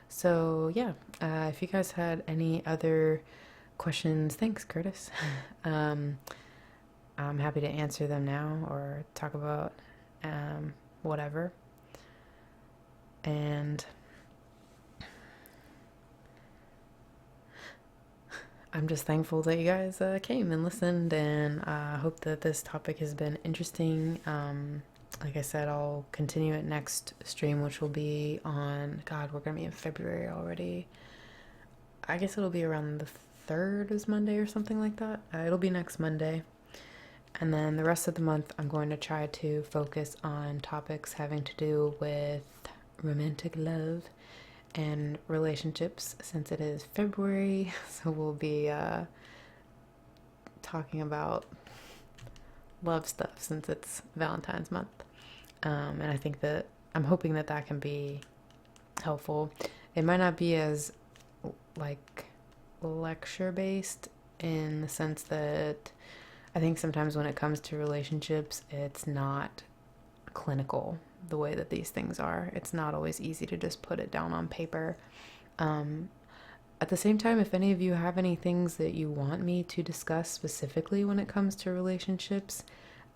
So yeah, if you guys had any other questions, thanks, Curtis. I'm happy to answer them now or talk about whatever. And I'm just thankful that you guys came and listened, and I hope that this topic has been interesting. Like I said, I'll continue it next stream, which will be on, God, we're going to be in February already. I guess it'll be around the 3rd is Monday or something like that. It'll be next Monday. And then the rest of the month, I'm going to try to focus on topics having to do with romantic love and relationships, since it is February. So we'll be talking about love stuff since it's Valentine's month. And I think that I'm hoping that that can be helpful. It might not be as like lecture based in the sense that I think sometimes when it comes to relationships, it's not clinical the way that these things are. It's not always easy to just put it down on paper. At the same time, if any of you have any things that you want me to discuss specifically when it comes to relationships,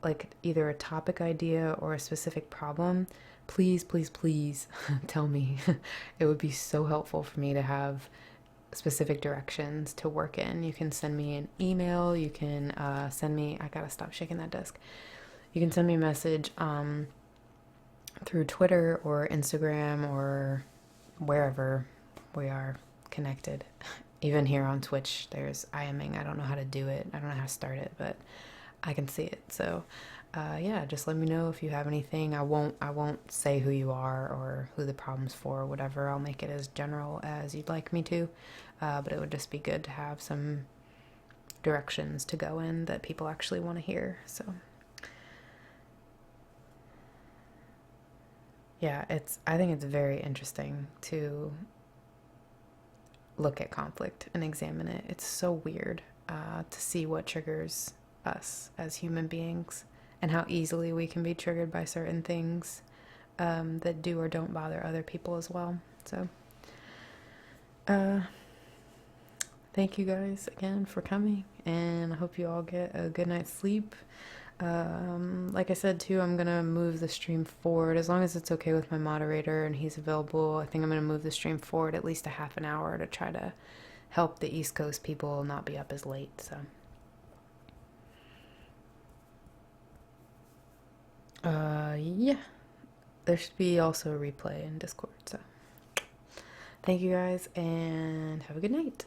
like either a topic idea or a specific problem, please, please, please tell me. It would be so helpful for me to have specific directions to work in. You can send me an email. You can send me, I gotta stop shaking that desk. You can send me a message through Twitter or Instagram or wherever we are connected. Even here on Twitch, there's IMing. I don't know how to do it. I don't know how to start it, but I can see it. So yeah, just let me know if you have anything. I won't say who you are or who the problem's for or whatever. I'll make it as general as you'd like me to. But it would just be good to have some directions to go in that people actually want to hear. So yeah, I think it's very interesting to look at conflict and examine it. It's so weird to see what triggers us as human beings and how easily we can be triggered by certain things that do or don't bother other people as well. So thank you guys again for coming, and I hope you all get a good night's sleep. Like I said too, I'm gonna move the stream forward as long as it's okay with my moderator and he's available. I think I'm gonna move the stream forward at least a half an hour to try to help the East Coast people not be up as late. So yeah, there should be also a replay in Discord. So thank you guys and have a good night.